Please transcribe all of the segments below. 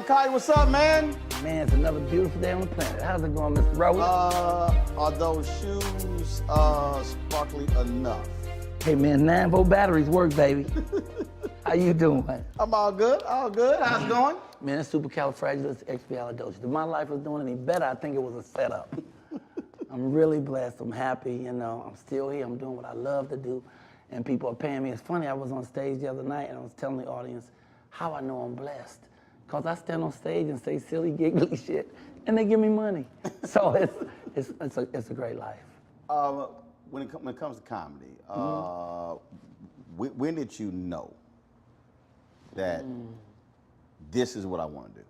Kai, what's up, man? Man, it's another beautiful day on the planet. How's it going, Mr. Rose? Are those shoes sparkly enough? Hey, man, 9-volt batteries work, baby. How you doing? I'm all good, all good. How's it going? Man, it's supercalifragilisticexpialidocious. If my life was doing any better, I think it was a setup. I'm really blessed. I'm happy, you know. I'm still here. I'm doing what I love to do, and people are paying me. It's funny, I was on stage the other night, and I was telling the audience how I know I'm blessed. Because I stand on stage and say silly, giggly shit, and they give me money. So it's a great life. When it comes to comedy, when did you know that this is what I want to do?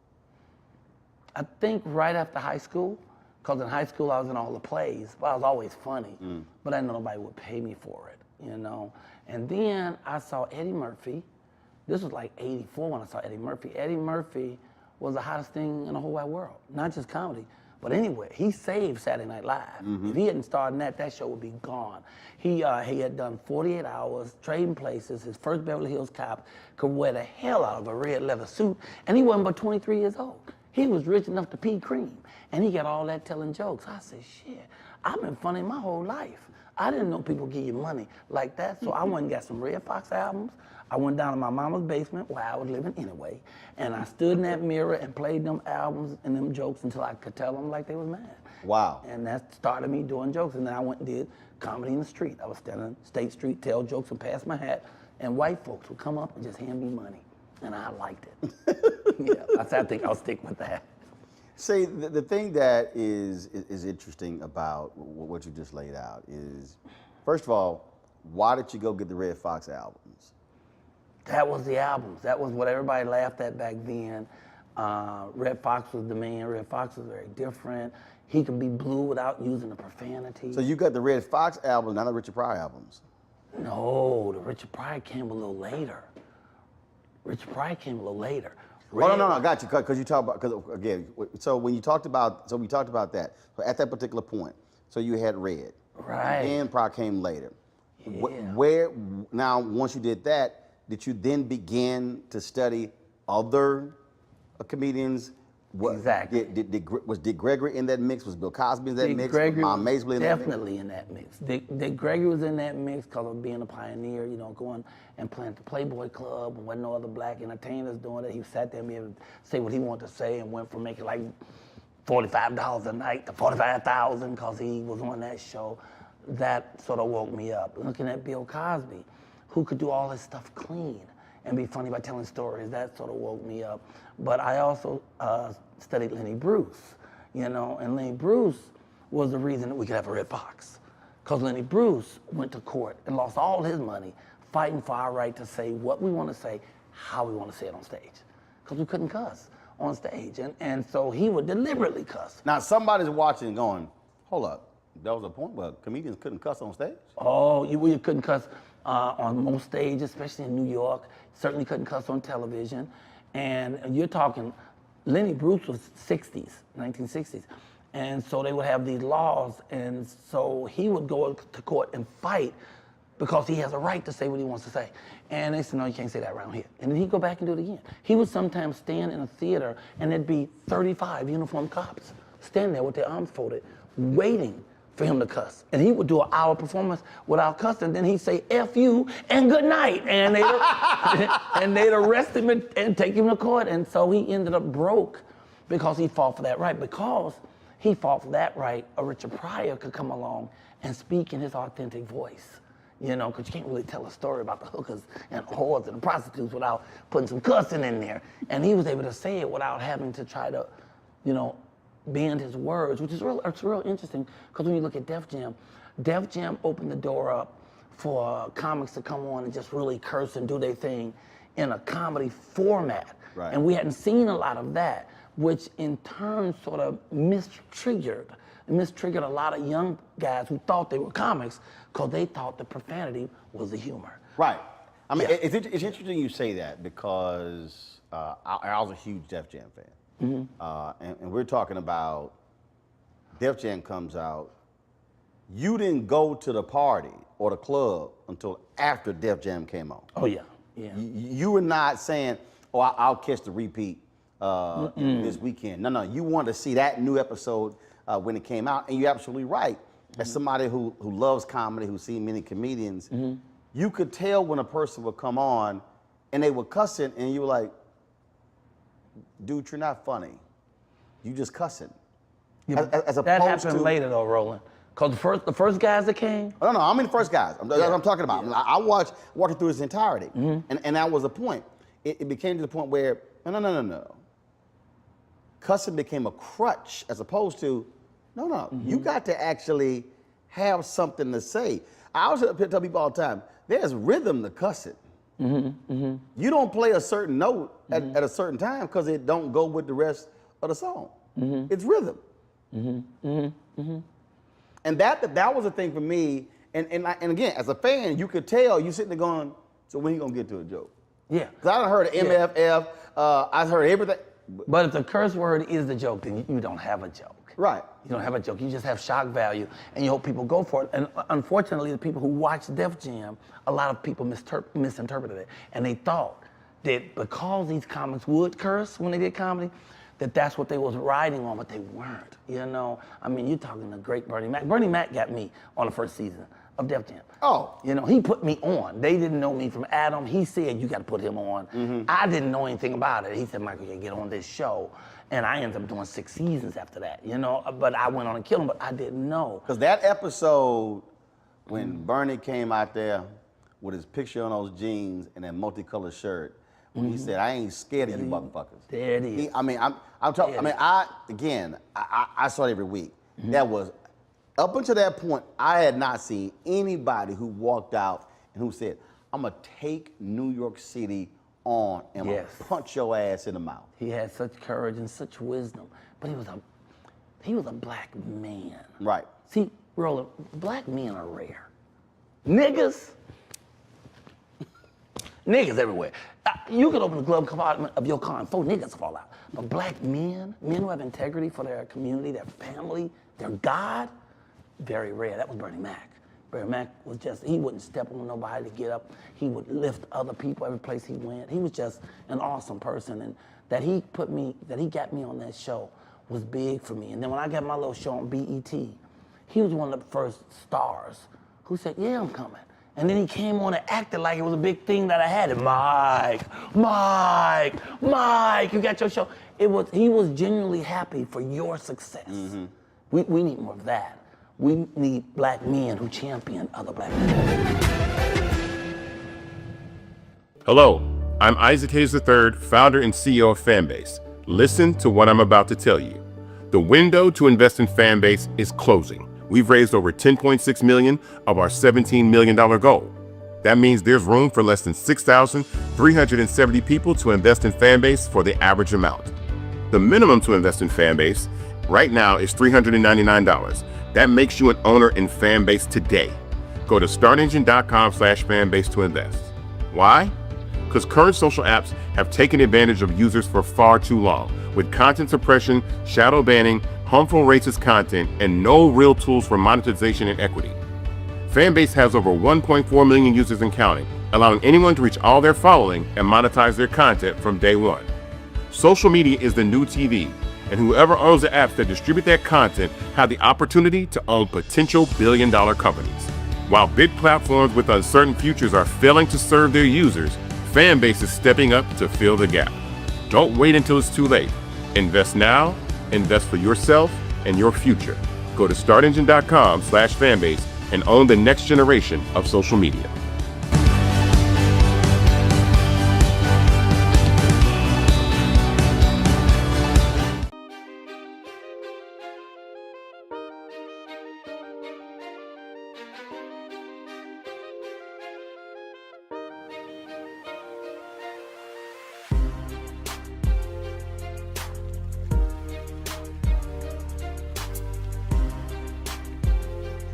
I think right after high school, because in high school I was in all the plays, but I was always funny, but I didn't know nobody would pay me for it, you know? And then I saw Eddie Murphy. This was like '84 when I saw Eddie Murphy. Eddie Murphy was the hottest thing in the whole wide world, not just comedy, but anywhere. He saved Saturday Night Live. If he hadn't started in that show would be gone. He had done 48 Hours, Trading Places, his first Beverly Hills Cop, could wear the hell out of a red leather suit, and he wasn't but 23 years old. He was rich enough to pee cream, and he got all that telling jokes. I said, shit, I've been funny my whole life. I didn't know people give you money like that, so I went and got some Red Fox albums. I went down to my mama's basement where I was living anyway, and I stood in that mirror and played them albums and them jokes until I could tell them like they was mad. Wow. And that started me doing jokes, and then I went and did comedy in the street. I was standing on State Street, tell jokes and pass my hat, and white folks would come up and just hand me money, and I liked it. Yeah, I think I'll stick with that. See, the thing that is interesting about what you just laid out is, first of all, why did you go get the Red Fox albums? That was the albums. That was what everybody laughed at back then. Red Fox was the man. Red Fox was very different. he could be blue without using the profanity. So you got the Red Fox album, not the Richard Pryor albums. No, the Richard Pryor came a little later. Richard Pryor came a little later. Oh, no, I got you, because you talk about, because again, so when you talked about, so we talked about that. So at that particular point, so you had Red. Right. And Pryor came later. Yeah. Where, now, once you did that, did you then begin to study other comedians? Exactly. Did Gregory in that mix? Was Bill Cosby in that mix? Gregory Mom Maisley in that mix? definitely in that mix. Dick Gregory was in that mix because of being a pioneer, going and playing at the Playboy Club, and wasn't no other black entertainers doing it. He sat there and be able to say what he wanted to say, and went from making like $45 a night to $45,000 because he was on that show. That sort of woke me up. Looking at Bill Cosby, who could do all his stuff clean and be funny by telling stories, that sort of woke me up. But I also studied Lenny Bruce, and Lenny Bruce was the reason that we could have a Red Fox. Because Lenny Bruce went to court and lost all his money fighting for our right to say what we want to say, how we want to say it on stage. Because we couldn't cuss on stage. And so he would deliberately cuss. Now, somebody's watching and going, hold up, there was a point where comedians couldn't cuss on stage? Oh, you couldn't cuss on most stages, especially in New York. Certainly couldn't cuss on television. And you're talking, Lenny Bruce was 1960s. And so they would have these laws. And so he would go to court and fight because he has a right to say what he wants to say. And they said, no, you can't say that around here. And then he'd go back and do it again. He would sometimes stand in a theater and there'd be 35 uniformed cops standing there with their arms folded, waiting for him to cuss. And he would do an hour performance without cussing. Then he'd say, F you and good night. And they'd arrest him and take him to court. And so he ended up broke because he fought for that right. Because he fought for that right, a Richard Pryor could come along and speak in his authentic voice. Because you can't really tell a story about the hookers and whores and the prostitutes without putting some cussing in there. And he was able to say it without having to try to, bend his words, which is it's real interesting, because when you look at Def Jam opened the door up for comics to come on and just really curse and do their thing in a comedy format. Right. And we hadn't seen a lot of that, which in turn sort of mistriggered a lot of young guys who thought they were comics because they thought the profanity was the humor. Right. I mean, Yeah. it's interesting you say that because I was a huge Def Jam fan. Mm-hmm. And we're talking about Def Jam comes out. You didn't go to the party or the club until after Def Jam came on. Oh, yeah. Yeah. You were not saying, oh, I'll catch the repeat this weekend. No, you wanted to see that new episode when it came out. And you're absolutely right. As somebody who loves comedy, who's seen many comedians, you could tell when a person would come on and they were cussing and you were like, dude, you're not funny. You just cussing. Yeah, as that opposed happened to, later though, Roland. Because the first guys that came. No, I mean the first guys. That's what I'm talking about. Yeah. I watched it through its entirety. And that was the point. It became to the point where, no. Cussing became a crutch as opposed to, no. You got to actually have something to say. I always tell people all the time, there's rhythm to cussing. You don't play a certain note at a certain time because it don't go with the rest of the song. It's rhythm. And that was a thing for me. And again, as a fan, you could tell you sitting there going, so when you gonna get to a joke? Yeah. Because I done heard of MFF. I heard everything. But if the curse word is the joke, then you don't have a joke. Right. You don't have a joke. You just have shock value, and you hope people go for it. And unfortunately, the people who watched Def Jam, a lot of people misinterpreted it, and they thought that because these comics would curse when they did comedy, that's what they was riding on, but they weren't. I mean, you're talking the great Bernie Mac. Bernie Mac got me on the first season of Def Jam. Oh. He put me on. They didn't know me from Adam. He said, you got to put him on. I didn't know anything about it. He said, Michael, you get on this show. And I ended up doing 6 seasons after that, But I went on and killed him, but I didn't know. Because that episode, when Bernie came out there with his picture on those jeans and that multicolored shirt, when he said, I ain't scared of you motherfuckers. There it is. I'm talking, I saw it every week. That was, up until that point, I had not seen anybody who walked out and who said, I'm gonna take New York City on and punch your ass in the mouth. He had such courage and such wisdom, but he was he was a black man. Right. See, Roland, black men are rare. Niggas everywhere. You could open the glove compartment of your car and 4 niggas fall out. But black men who have integrity for their community, their family, their God, very rare. That was Bernie Mac. Bernie Mac was just, he wouldn't step on nobody to get up. He would lift other people every place he went. He was just an awesome person. And that he got me on that show was big for me. And then when I got my little show on BET, he was one of the first stars who said, yeah, I'm coming. And then he came on and acted like it was a big thing that I had it. Mike, you got your show. He was genuinely happy for your success. Mm-hmm. We need more of that. We need black men who champion other black men. Hello, I'm Isaac Hayes III, founder and CEO of Fanbase. Listen to what I'm about to tell you. The window to invest in Fanbase is closing. We've raised over $10.6 million of our $17 million goal. That means there's room for less than 6,370 people to invest in Fanbase for the average amount. The minimum to invest in Fanbase right now is $399. That makes you an owner in Fanbase today. Go to startengine.com/fanbase to invest. Why? Because current social apps have taken advantage of users for far too long, with content suppression, shadow banning, harmful racist content, and no real tools for monetization and equity. Fanbase has over 1.4 million users and counting, allowing anyone to reach all their following and monetize their content from day one. Social media is the new TV, and whoever owns the apps that distribute that content have the opportunity to own potential billion-dollar companies. While big platforms with uncertain futures are failing to serve their users, Fanbase is stepping up to fill the gap. Don't wait until it's too late. Invest now, invest for yourself and your future. Go to startengine.com/fanbase and own the next generation of social media.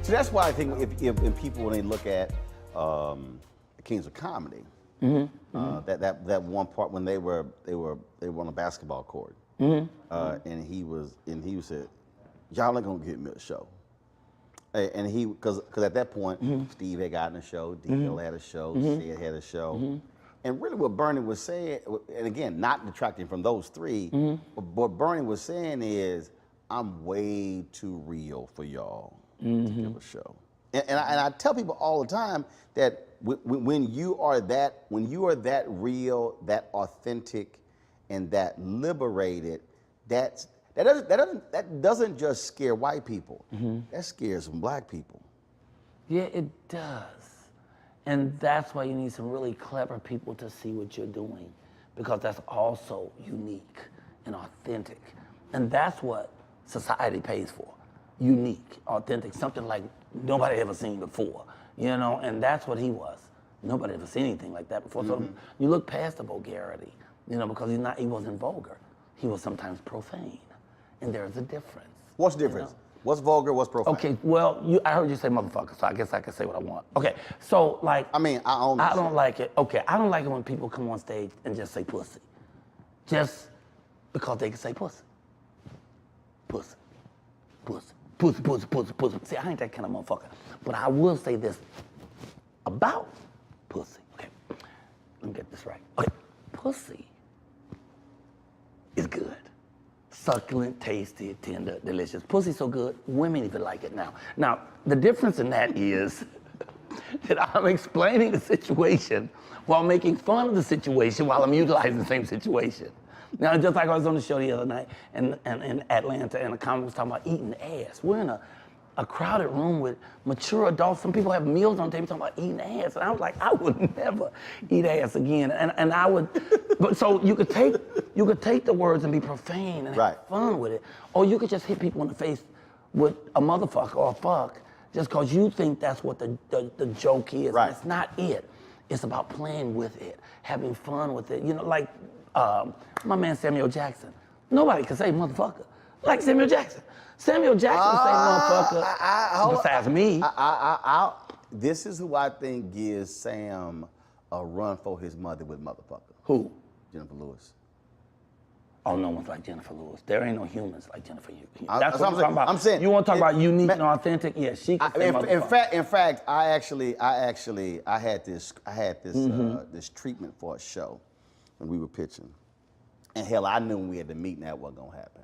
So that's why I think if people, when they look at the Kings of Comedy, that one part when they were on a basketball court, and he said, y'all ain't gonna get me a show, and he because at that point Steve had gotten a show, DL had a show, Sid had a show, and really what Bernie was saying, and again not detracting from those three, but what Bernie was saying is, I'm way too real for y'all to give a show. And I tell people all the time that when you are that real, that authentic, and that liberated, that doesn't just scare white people. That scares some black people. Yeah, it does. And that's why you need some really clever people to see what you're doing, because that's also unique and authentic. And that's what society pays for. Unique, authentic, something like nobody ever seen before, and that's what he was. Nobody ever seen anything like that before. So you look past the vulgarity, because he wasn't vulgar. He was sometimes profane, and there's a difference. What's the difference? What's vulgar, what's profane? Okay, well, I heard you say motherfucker, so I guess I can say what I want. Okay, so like, I don't like it. Okay, I don't like it when people come on stage and just say pussy. Just because they can say pussy. Pussy. Pussy. Pussy, pussy, pussy, pussy. See, I ain't that kind of motherfucker. But I will say this about pussy. Okay, let me get this right. Okay, pussy is good. Succulent, tasty, tender, delicious. Pussy's so good, women even like it now. Now, the difference in that is that I'm explaining the situation while making fun of the situation while I'm utilizing the same situation. Now, just like I was on the show the other night in Atlanta, and a comic was talking about eating ass. We're in a crowded room with mature adults. Some people have meals on the table talking about eating ass. And I was like, I would never eat ass again. And I would, but so you could take the words and be profane and have fun with it. Or you could just hit people in the face with a motherfucker or a fuck just because you think that's what the joke is. Right. And it's not it. It's about playing with it, having fun with it. Like, my man Samuel Jackson. Nobody can say motherfucker. like Samuel Jackson. Samuel Jackson say motherfucker besides me. This is who I think gives Sam a run for his mother with motherfucker. Who? Jennifer Lewis. Oh, no one's like Jennifer Lewis. There ain't no humans like Jennifer. That's what I'm talking about. I'm saying, you want to talk about unique and authentic? Yeah, she can say motherfucker. In fact, I had this this treatment for a show when we were pitching, and hell, I knew when we had the meeting that wasn't gonna happen,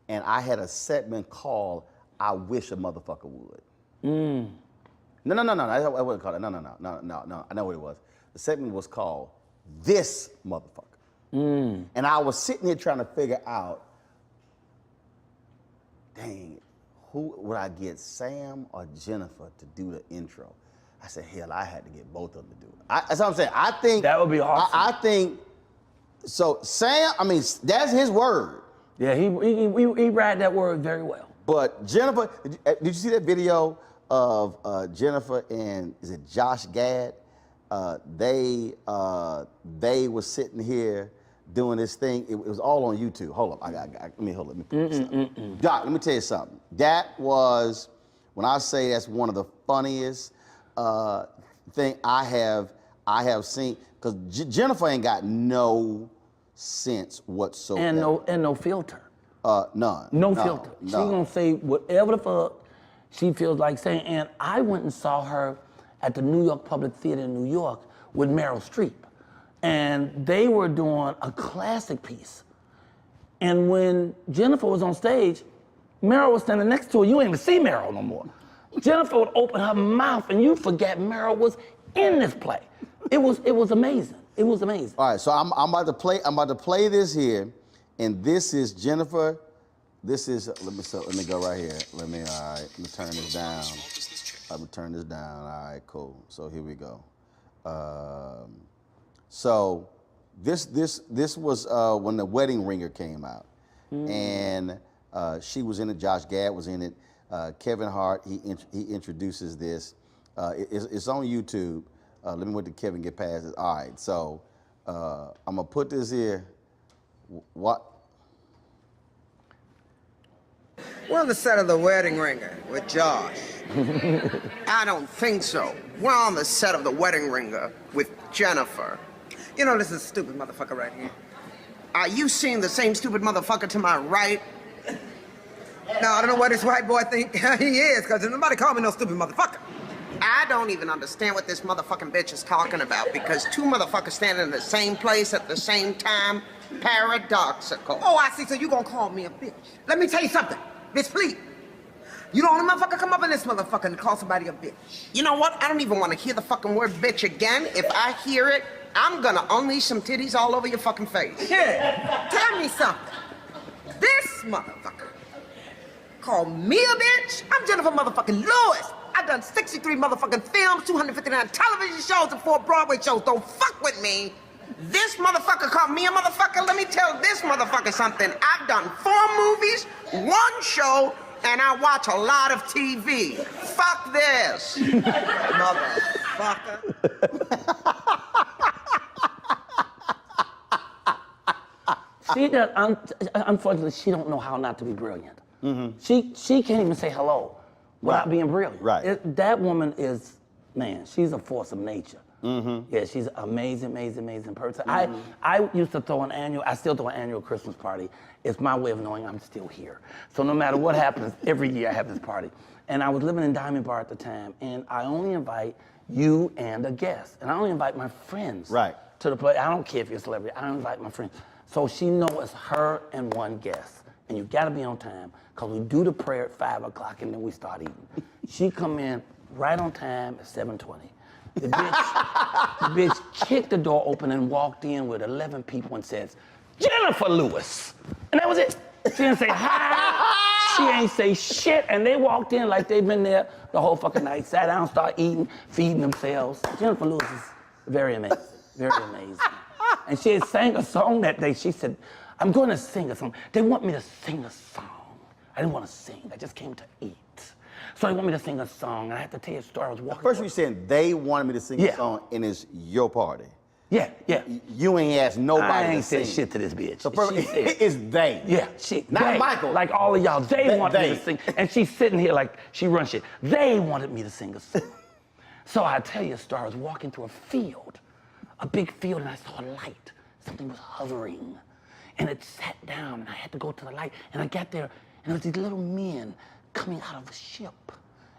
and I had a segment called "I Wish a Motherfucker Would." No, I wouldn't call it. No. I know what it was. The segment was called "This Motherfucker." And I was sitting here trying to figure out, dang, who would I get, Sam or Jennifer, to do the intro? I said, hell, I had to get both of them to do it. That's what I'm saying. I think that would be awesome. I think so. Sam, I mean, that's his word. Yeah, he ride that word very well. But Jennifer, did you see that video of Jennifer and is it Josh Gad? They were sitting here doing this thing. It was all on YouTube. Hold up, let me put this up. Doc, let me tell you something. That was, when I say that's one of the funniest thing I have seen, because Jennifer ain't got no sense whatsoever. And no filter. None. No filter. She gonna say whatever the fuck she feels like saying. And I went and saw her at the New York Public Theater in New York with Meryl Streep. And they were doing a classic piece. And when Jennifer was on stage, Meryl was standing next to her. You ain't even see Meryl no more. Jennifer would open her mouth and you forget Meryl was in this play. It was amazing. It was amazing. All right, so I'm about to play this here, and this is Jennifer. This is let me go right here. Let me turn this down. Let me turn this down. All right, cool. So here we go. So this was when The Wedding Ringer came out, and she was in it. Josh Gad was in it. Kevin Hart, he introduces this. It's on YouTube. Let me wait till Kevin get past it. All right, so I'm gonna put this here. What? We're on the set of The Wedding Ringer with Josh. I don't think so. We're on the set of The Wedding Ringer with Jennifer. You know, this is a stupid motherfucker right here. Are you seeing the same stupid motherfucker to my right? No, I don't know what this white boy think he is, because nobody called me no stupid motherfucker. I don't even understand what this motherfucking bitch is talking about, because two motherfuckers standing in the same place at the same time, paradoxical. Oh, I see, so you gonna call me a bitch. Let me tell you something, bitch, please. You the only motherfucker come up in this motherfucker and call somebody a bitch. You know what? I don't even want to hear the fucking word bitch again. If I hear it, I'm gonna unleash some titties all over your fucking face. Yeah, tell me something. This motherfucker called me a bitch? I'm Jennifer motherfucking Lewis. I've done 63 motherfucking films, 259 television shows, and 4 Broadway shows. Don't fuck with me. This motherfucker called me a motherfucker. Let me tell this motherfucker something. I've done 4 movies, 1 show, and I watch a lot of TV. Fuck this. Motherfucker. She does, unfortunately, she don't know how not to be brilliant. She can't even say hello without being brilliant. Right. That woman is, man, she's a force of nature. Yeah, she's an amazing person. I used to throw I still throw an annual Christmas party. It's my way of knowing I'm still here. So no matter what happens, every year I have this party. And I was living in Diamond Bar at the time, and I only invite you and a guest. And I only invite my friends to the play. I don't care if you're a celebrity, I invite my friends. So she knows it's her and 1 guest. And you gotta be on time, because we do the prayer at 5 o'clock and then we start eating. She come in right on time at 7:20. The bitch kicked the door open and walked in with 11 people and says, Jennifer Lewis. And that was it. She didn't say hi. She ain't say shit. And they walked in like they'd been there the whole fucking night, sat down, started eating, feeding themselves. Jennifer Lewis is very amazing, very amazing. And she had sang a song that day. She said, I'm gonna sing a song. They want me to sing a song. I didn't want to sing, I just came to eat. So they want me to sing a song, and I have to tell you a story. I was walking. First, you saying they wanted me to sing a song, and it's your party. Yeah, yeah. You ain't asked nobody I to ain't said sing. shit to this bitch. So She said- it's they. Yeah, she. Not they, Michael. Like all of y'all, they wanted me they. to sing. And she's sitting here like she runs shit. They wanted me to sing a song. So I tell you a story. I was walking through a big field, and I saw a light. Something was hovering. And it sat down, and I had to go to the light. And I got there, and there was these little men coming out of a ship.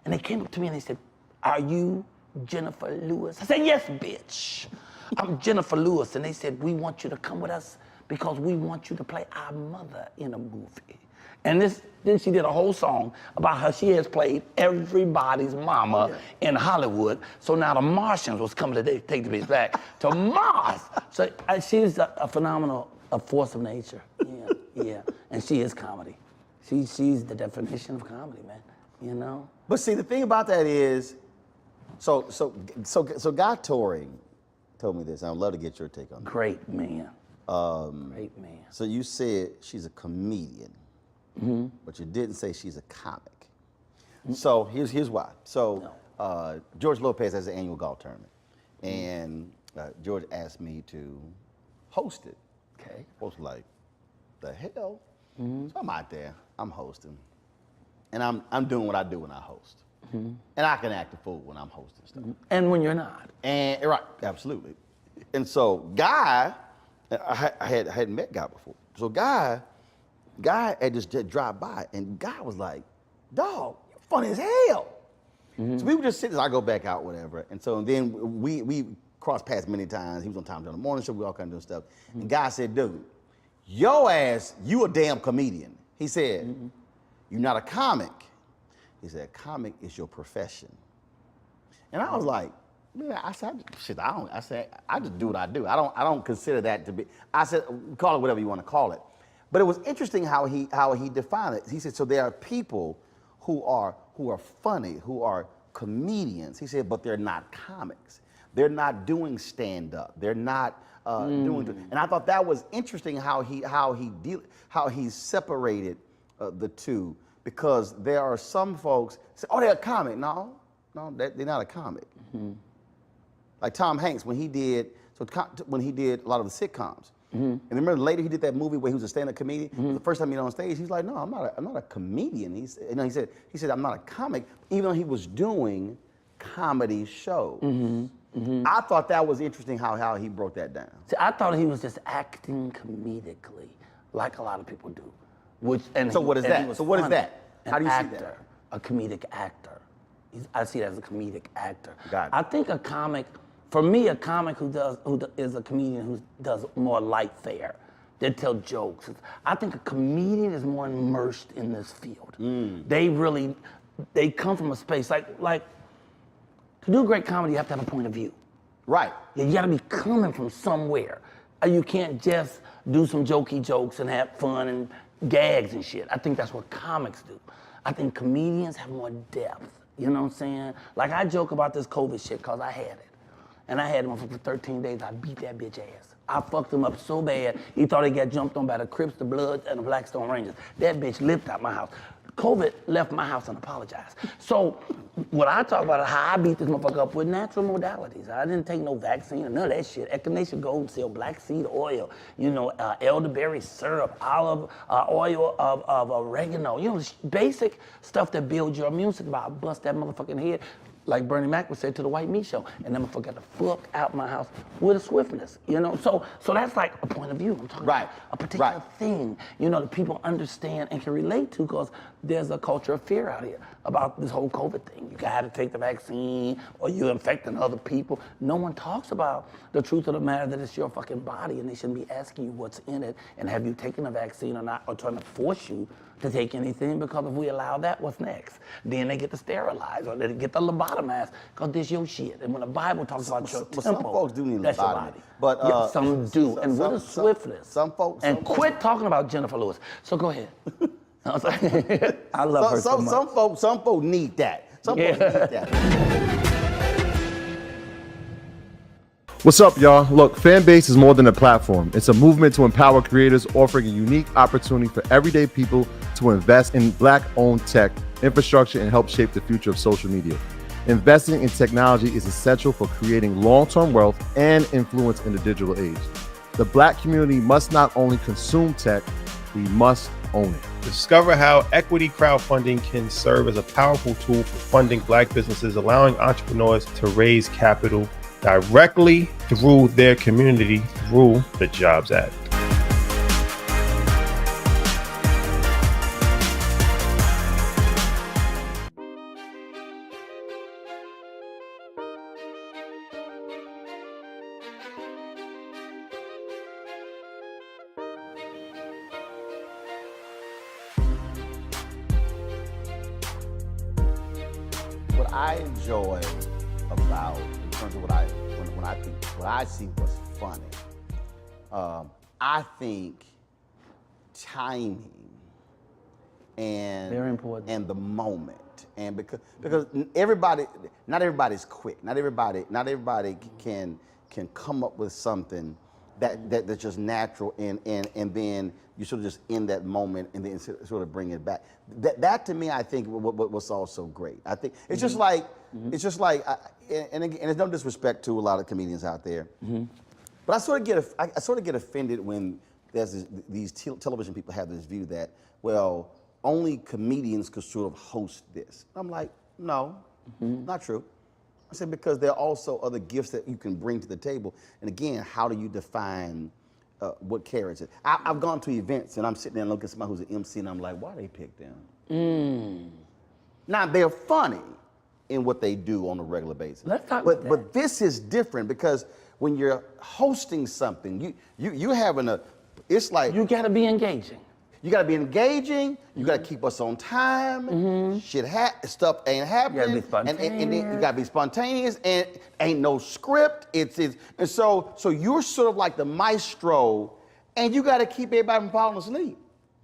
And they came up to me and they said, "Are you Jennifer Lewis?" I said, "Yes, bitch. I'm Jennifer Lewis." And they said, "We want you to come with us because we want you to play our mother in a movie." And then she did a whole song about how she has played everybody's mama in Hollywood. So now the Martians was coming to take the bitch back to Mars. So she's a phenomenal force of nature. Yeah. And she is comedy. She's the definition of comedy, man. You know? But see, the thing about that is, so Guy Torrey told me this. I'd love to get your take on that. Great man. Great man. So you said she's a comedian, but you didn't say she's a comic. So here's why. So George Lopez has an annual golf tournament, and George asked me to host it. Okay. I was like, the hell? So I'm out there, I'm hosting, and I'm doing what I do when I host, and I can act a fool when I'm hosting stuff. And when you're not. And right, absolutely. And so Guy, I hadn't met Guy before. So Guy had just dropped by, and Guy was like, "Dog, you're funny as hell." So we were just sitting. I go back out, whatever. And so then we crossed paths many times. He was on Time on the Morning Show. We all kind of doing stuff. And Guy said, "Dude, your ass, you a damn comedian." He said, "You're not a comic." He said, "Comic is your profession." And I was like, "Man," I said, "Shit, I just do what I do. I don't consider that to be." I said, "Call it whatever you want to call it." But it was interesting how he defined it. He said, "So there are people who are funny, who are comedians." He said, "But they're not comics. They're not doing stand-up. They're not doing." And I thought that was interesting how he separated the two, because there are some folks say, "Oh, they're a comic." No, they're not a comic. Like Tom Hanks when he did a lot of the sitcoms. And remember later he did that movie where he was a stand-up comedian. The first time he got on stage, he's like, "No, I'm not a comedian." He said, "I'm not a comic," even though he was doing comedy shows. I thought that was interesting how he broke that down. See, I thought he was just acting comedically, like a lot of people do. So what is that? So what is that? How do you see that? Actor, a comedic actor. I see it as a comedic actor. Got it. I think a comic, for me, a comic who is a comedian who does more light fare. They tell jokes. I think a comedian is more immersed in this field. They come from a space like to do great comedy, you have to have a point of view. Right. You gotta be coming from somewhere. You can't just do some jokey jokes and have fun and gags and shit. I think that's what comics do. I think comedians have more depth. You know what I'm saying? Like I joke about this COVID shit because I had it. And I had him for 13 days. I beat that bitch ass. I fucked him up so bad, he thought he got jumped on by the Crips, the Bloods, and the Blackstone Rangers. That bitch lived out my house. COVID left my house and apologized. So what I talk about is how I beat this motherfucker up with natural modalities. I didn't take no vaccine or none of that shit. Echinacea Golden Seal, black seed oil, elderberry syrup, olive oil of oregano. Basic stuff that builds your immune system. I bust that motherfucking head, like Bernie Mac would say to the White Meat Show, and that motherfucker got the fuck out my house with a swiftness, So that's like a point of view. I'm talking about a particular thing, that people understand and can relate to, because there's a culture of fear out here about this whole COVID thing. You gotta take the vaccine or you're infecting other people. No one talks about the truth of the matter that it's your fucking body, and they shouldn't be asking you what's in it and have you taken a vaccine or not, or trying to force you to take anything, because if we allow that, what's next? Then they get to sterilize or they get to lobotomize, because this your shit. And when the Bible talks about your temple, some folks do need that's your lobotomy. body. But some do, and with a swiftness. Some folks. And quit talking about Jennifer Lewis. So go ahead. I love her so much. Some folks need that. Some folks need that. What's up, y'all? Look, Fanbase is more than a platform. It's a movement to empower creators, offering a unique opportunity for everyday people to invest in Black-owned tech, infrastructure, and help shape the future of social media. Investing in technology is essential for creating long-term wealth and influence in the digital age. The Black community must not only consume tech, we must own it. Discover how equity crowdfunding can serve as a powerful tool for funding Black businesses, allowing entrepreneurs to raise capital directly through their community through the Jobs Act. What I enjoy about, in terms of when I see what's funny, I think timing and Very important. and the moment, and because not everybody's quick, not everybody can come up with something that's just natural, and then you sort of just in that moment and then sort of bring it back. That to me, I think what's also great. I think it's just like and again, there's no disrespect to a lot of comedians out there, but I sort of get offended when there's these television people have this view that, well, only comedians could sort of host this. I'm like, no, not true. I said, because there are also other gifts that you can bring to the table. And again, how do you define what carries it? I've gone to events and I'm sitting there and looking at somebody who's an MC and I'm like, why they pick them? Now, they're funny in what they do on a regular basis. Let's talk about that. But this is different because when you're hosting something, you having it's like, You gotta be engaging. you gotta be engaging. You gotta keep us on time. Stuff ain't happening. You gotta be And then you gotta be spontaneous. And ain't no script. And so you're sort of like the maestro, and you gotta keep everybody from falling asleep.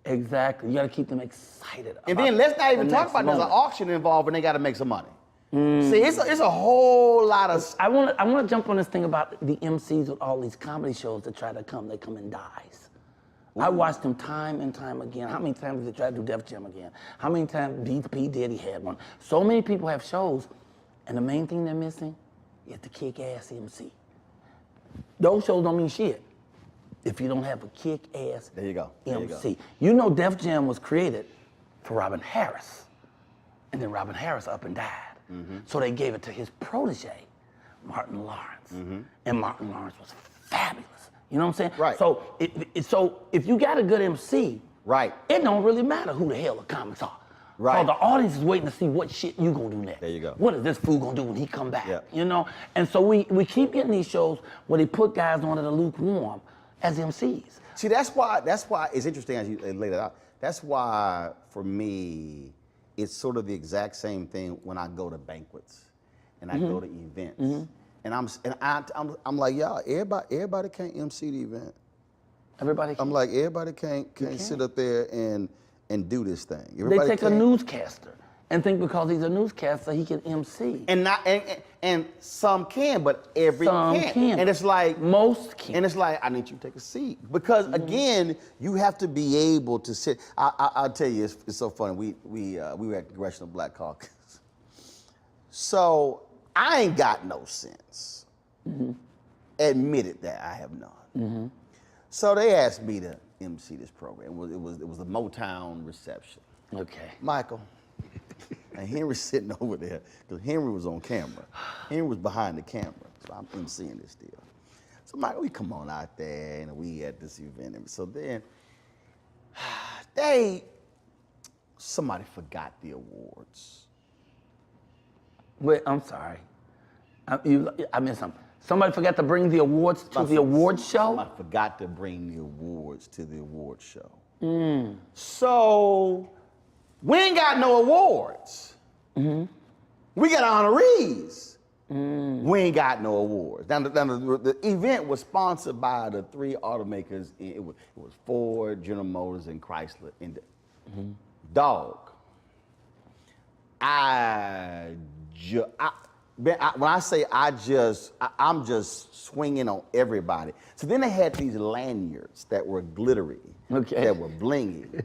Exactly. You gotta keep them excited. And then let's not even talk about there's an auction involved, and they gotta make some money. See, it's a whole lot of. I wanna jump on this thing about the MCs with all these comedy shows that try to come. They come in dies. I watched them time and time again. How many times did they try to do Def Jam again? How many times P. Diddy had one? So many people have shows, and the main thing they're missing is the kick-ass MC. Those shows don't mean shit if you don't have a kick-ass There you go. MC. You know Def Jam was created for Robin Harris, and then Robin Harris up and died. So they gave it to his protege, Martin Lawrence. And Martin Lawrence was fabulous. You know what I'm saying? Right. So if you got a good MC, Right. it don't really matter who the hell the comics are. Right. So the audience is waiting to see what shit you gonna do next. There you go. What is this fool gonna do when he come back? Yeah. You know? And so we keep getting these shows where they put guys on that are lukewarm as MCs. See, that's why it's interesting as you laid it out. That's why, for me, it's sort of the exact same thing when I go to banquets and I go to events. And I'm like, y'all, everybody can't MC the event. Everybody I'm like, everybody can't sit up there and do this thing. They Everybody take a can't. newscaster and think because he's a newscaster he can MC. And some can, but every Some can't. can. And it's like Most can't. And it's like, I need you to take a seat. Because again, you have to be able to sit. I'll tell you, it's so funny. We were at the Congressional Black Caucus. So I ain't got no sense. Admitted that I have none. So they asked me to MC this program. It was the Motown reception. Okay. Michael. And Henry's sitting over there, because Henry was on camera. Henry was behind the camera, so I'm emceeing this deal. So Michael, we come on out there, and we at this event. And so then, somebody forgot the awards. Wait, I'm sorry. I missed something. Somebody forgot to bring the awards to the awards show? Somebody forgot to bring the awards to the awards show. So, we ain't got no awards. We got honorees. We ain't got no awards. Now, the event was sponsored by the three automakers. It was Ford, General Motors, and Chrysler. And dog, when I say I'm just swinging on everybody. So then they had these lanyards that were glittery, that were blingy.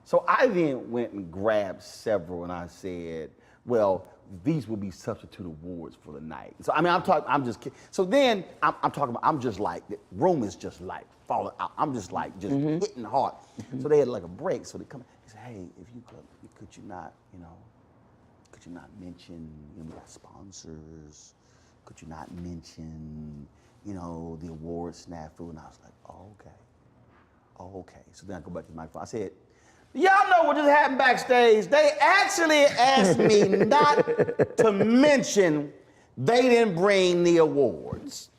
So I then went and grabbed several and I said, well, these will be substitute awards for the night. So I mean, I'm just kidding. So then I'm talking about, I'm just like, the room is just like falling out. I'm just like, just hitting hard. So they had like a break. So they come, they said, hey, if you could you not, could you not mention, we got sponsors. Could you not mention, the award snafu? And I was like, oh, okay. So then I go back to the microphone. I said, y'all know what just happened backstage? They actually asked me not to mention they didn't bring the awards.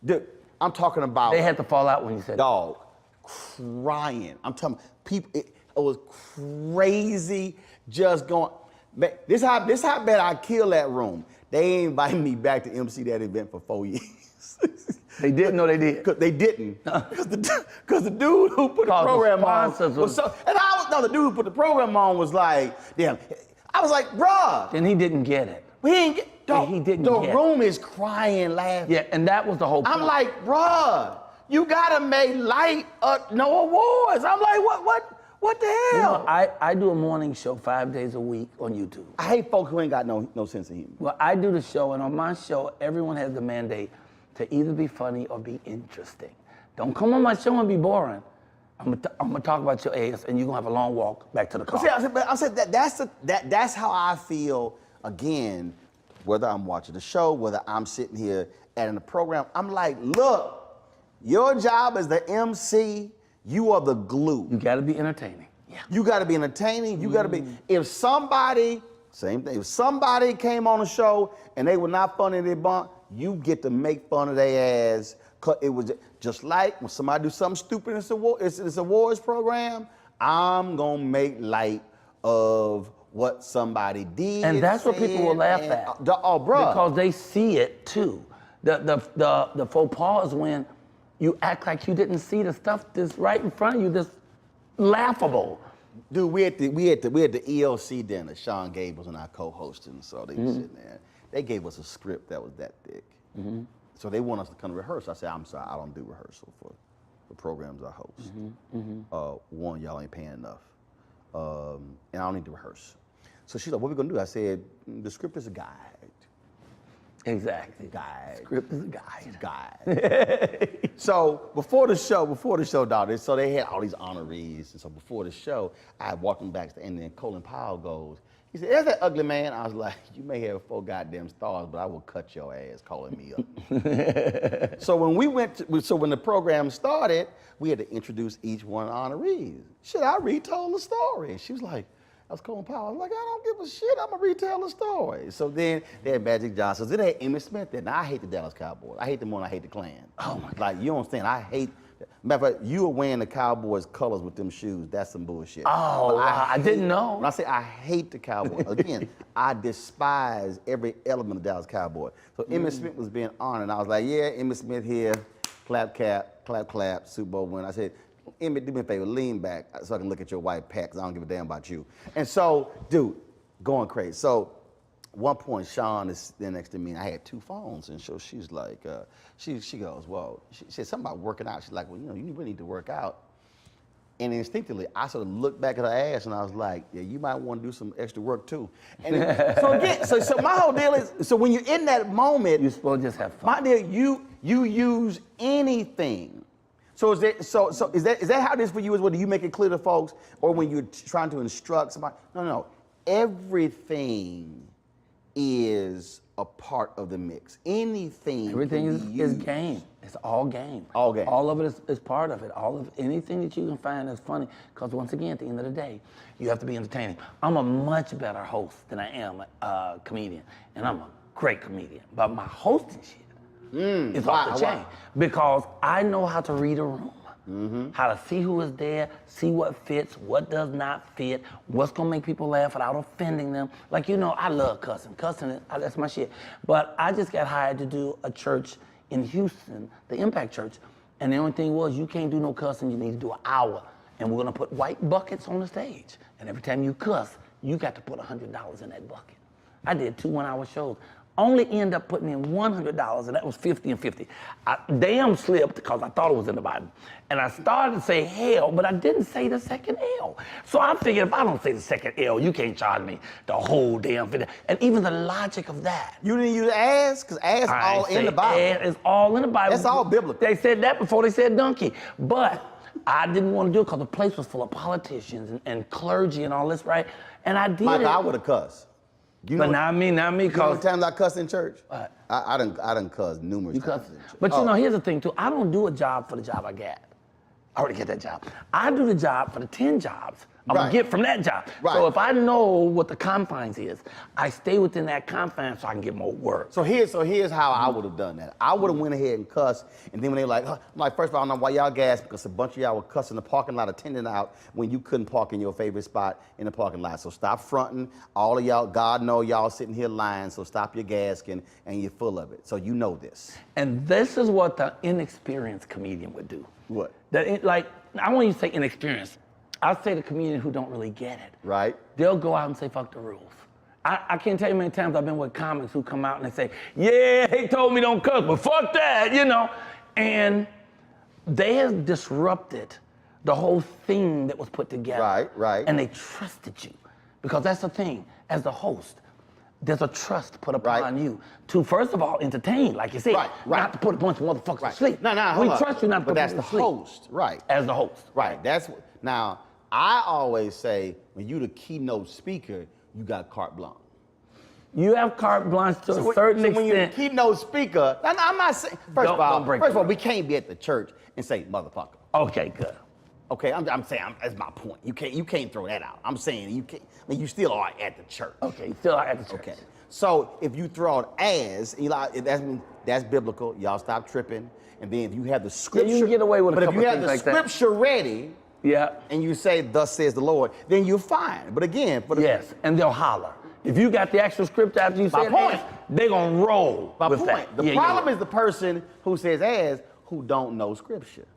Dude, I'm talking about. They had to fall out when you said dog, crying. I'm talking people. It was crazy, just going. This how bad I killed that room. They invited me back to MC that event for 4 years. They didn't know they did. They didn't. Because the dude who put the program on was so, and the dude who put the program on was like, damn. I was like, bruh. And he didn't get it. We didn't get. He didn't the get room is crying, laughing. Yeah, and that was the whole point. I'm like, bruh, you gotta make light of no awards. I'm like, what the hell? I do a morning show 5 days a week on YouTube. I hate folks who ain't got no sense of humor. Well, I do the show, and on my show, everyone has the mandate to either be funny or be interesting. Don't come on my show and be boring. I'm gonna talk about your ass, and you're gonna have a long walk back to the car. I said that's how I feel. Again, whether I'm watching the show, whether I'm sitting here at a program, I'm like, look, your job as the MC. You are the glue. You gotta be entertaining. Yeah. You gotta be entertaining. You gotta be. If somebody, same thing. If somebody came on the show and they were not funny, they bump, you get to make fun of their ass. Cause it was just like when somebody do something stupid in this awards program, I'm gonna make light of what somebody did. And that's what people will laugh at. Oh, bro. Because they see it too. The faux pas is when you act like you didn't see the stuff that's right in front of you, that's laughable. Dude, we at the ELC dinner. Sean Gables and I co-hosting, so they were sitting there. They gave us a script that was that thick. So they want us to come to rehearse. I said, I'm sorry, I don't do rehearsal for the programs I host. One, y'all ain't paying enough. And I don't need to rehearse. So she's like, what are we gonna do? I said, the script is a guide. Exactly. Guide. Script is a guide. Guide. So before the show, dog, so they had all these honorees. And so before the show, I had walked them back, and then Colin Powell goes, he said, there's that ugly man. I was like, you may have 4 goddamn stars, but I will cut your ass calling me up. So when when the program started, we had to introduce each one of the honorees. Shit, I retold the story. And she was like, I was Colin Powell. I was like, I don't give a shit. I'm going to retell the story. So then they had Magic Johnson. Then they had Emmitt Smith there. Now, I hate the Dallas Cowboys. I hate them more than I hate the Klan. Oh, my God. Like, you don't understand. I hate... Matter of fact, you were wearing the Cowboys colors with them shoes. That's some bullshit. Oh, I didn't know. When I say I hate the Cowboys, again, I despise every element of Dallas Cowboys. So Emmitt Smith was being honored. And I was like, yeah, Emmitt Smith here. Clap, clap, Super Bowl win. I said, Emmitt, do me a favor, lean back so I can look at your white pack, because I don't give a damn about you. And so, dude, going crazy. So, one point, Sean is there next to me, and I had 2 phones, and so she's like, she goes, well, she said something about working out. She's like, well, you really need to work out. And instinctively, I sort of looked back at her ass, and I was like, yeah, you might want to do some extra work too. And so again, so my whole deal is, so when you're in that moment, you're supposed to just have fun. My deal, you use anything. So is that how it is for you? Is what do you make it clear to folks, or when you're trying to instruct somebody? No. Everything is a part of the mix. Everything is game. It's all game. All game. All of it is part of it. Anything that you can find is funny. Because once again, at the end of the day, you have to be entertaining. I'm a much better host than I am a comedian, and I'm a great comedian. But my hosting shit is off the chain because I know how to read a room. How to see who is there, see what fits, what does not fit, what's gonna make people laugh without offending them. Like, I love cussing. Cussing, that's my shit. But I just got hired to do a church in Houston, the Impact Church, and the only thing was, you can't do no cussing, you need to do an hour. And we're gonna put white buckets on the stage. And every time you cuss, you got to put $100 in that bucket. I did 2 one-hour shows. only end up putting in $100, and that was 50 and 50. I damn slipped because I thought it was in the Bible. And I started to say hell, but I didn't say the second L. So I figured if I don't say the second L, you can't charge me the whole damn 50. And even the logic of that. You didn't use ass? Because ass all in the Bible. It's all in the Bible. That's all biblical. They said that before they said donkey. But I didn't want to do it because the place was full of politicians and clergy and all this, right? And I did Michael, it. I would have cussed. You But know, not me, you know how many because times I cussed in church? What? I done cussed numerous times in church. But you know, here's the thing too. I don't do a job for the job I get. I already get that job. I do the job for the 10 jobs I'm gonna get from that job. Right. So if I know what the confines is, I stay within that confines so I can get more work. So here's how I would have done that. I would have went ahead and cussed, and then when they were like, I'm like, first of all, I don't know why y'all gassed, because a bunch of y'all were cussing the parking lot attendant out when you couldn't park in your favorite spot in the parking lot. So stop fronting. All of y'all, God know y'all sitting here lying, so stop your gasking, and you're full of it. So you know this. And this is what the inexperienced comedian would do. What? Like, I won't even say inexperienced. I'll say the comedian who don't really get it. Right. They'll go out and say, fuck the rules. I can't tell you how many times I've been with comics who come out and they say, yeah, he told me don't cuss, but fuck that, you know? And they have disrupted the whole thing that was put together. Right. And they trusted you. Because that's the thing, as the host, there's a trust put upon you to, first of all, entertain, like you said. Right. Not to put a bunch of motherfuckers to sleep. No, we hold up. trust you not to but put that's people the to sleep. host, right? As the host. Right. Now, I always say when you the keynote speaker, you got carte blanche. You have carte blanche to a certain so when you're the extent. keynote speaker, I'm not saying. First of all, we can't be at the church and say motherfucker. Okay, good. Okay, I'm saying that's my point. You can't throw that out. I'm saying you can't. I mean, you still are at the church. Okay, still are at the church. Okay. So if you throw out as, that's biblical. Y'all stop tripping. And then if you have the scripture, you can get away with a but couple if you have the things like that. scripture ready, Yeah. and you say, "Thus says the Lord," then you're fine. But again, for the Yes, and they'll holler. If you got the actual script after you My said point. as, they gonna roll my with point. that. The problem is the person who says as who don't know scripture.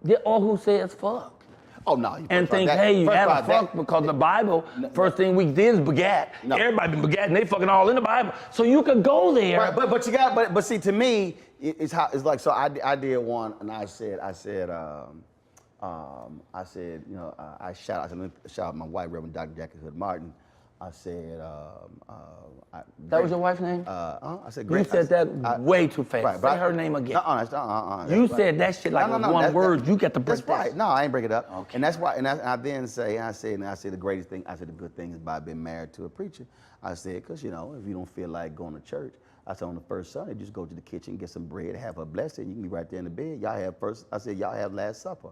Yeah, or who says fuck. Oh no! And think, hey, you had a fuck because the Bible, first thing we did is begat. No. Everybody been begat and they fucking all in the Bible. So you could go there. Right, but you got but see, to me it's like, so I did one and I said you know, I shout out my wife, Reverend Dr. Jackie Hood Martin. I said that was your wife's name? I said You great. said that way too fast. Right, Say her name again. You said that shit like one word. You got to break That's right. No, I ain't break it up. Okay. And that's why. And I then say, I say the greatest thing. I said the good thing is by being married to a preacher. I said, because you know, if you don't feel like going to church, I said on the first Sunday, just go to the kitchen, get some bread, have a blessing. You can be right there in the bed. Y'all have y'all have Last Supper.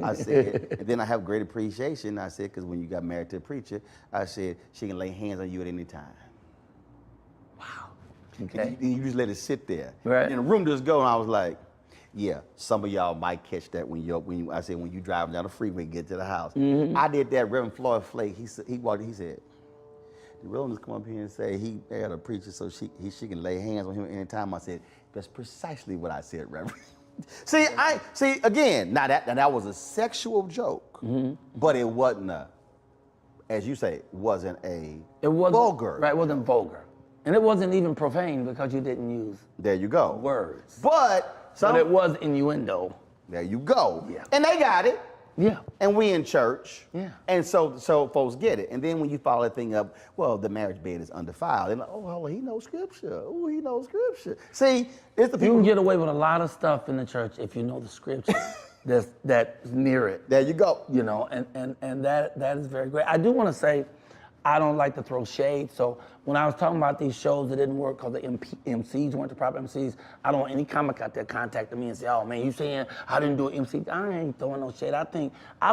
I said, and then I have great appreciation. I said, because when you got married to a preacher, I said she can lay hands on you at any time. Wow. Okay. And you just let it sit there. Right. And the room just go, and I was like, yeah, some of y'all might catch that when you driving down the freeway and get to the house. Mm-hmm. I did that. Reverend Floyd Flake, he walked, he said, the realness come up here and say he had a preacher so she can lay hands on him anytime. I said, that's precisely what I said, Reverend. See again, now that was a sexual joke, but it wasn't as you say, wasn't vulgar. Right, it wasn't vulgar. And it wasn't even profane because you didn't use There you go. words. But it was innuendo. There you go. Yeah. And they got it. Yeah. And we in church. Yeah. And so folks get it. And then when you follow that thing up, well, the marriage bed is undefiled. And like, oh, he knows scripture. Oh, he knows scripture. See, it's the You people. can get away with a lot of stuff in the church if you know the scripture that's near it. There you go. You know, and that is very great. I do want to say, I don't like to throw shade. So when I was talking about these shows that didn't work because the MCs weren't the proper MCs, I don't want any comic out there contacting me and say, oh man, you saying I didn't do an MC? I ain't throwing no shade. I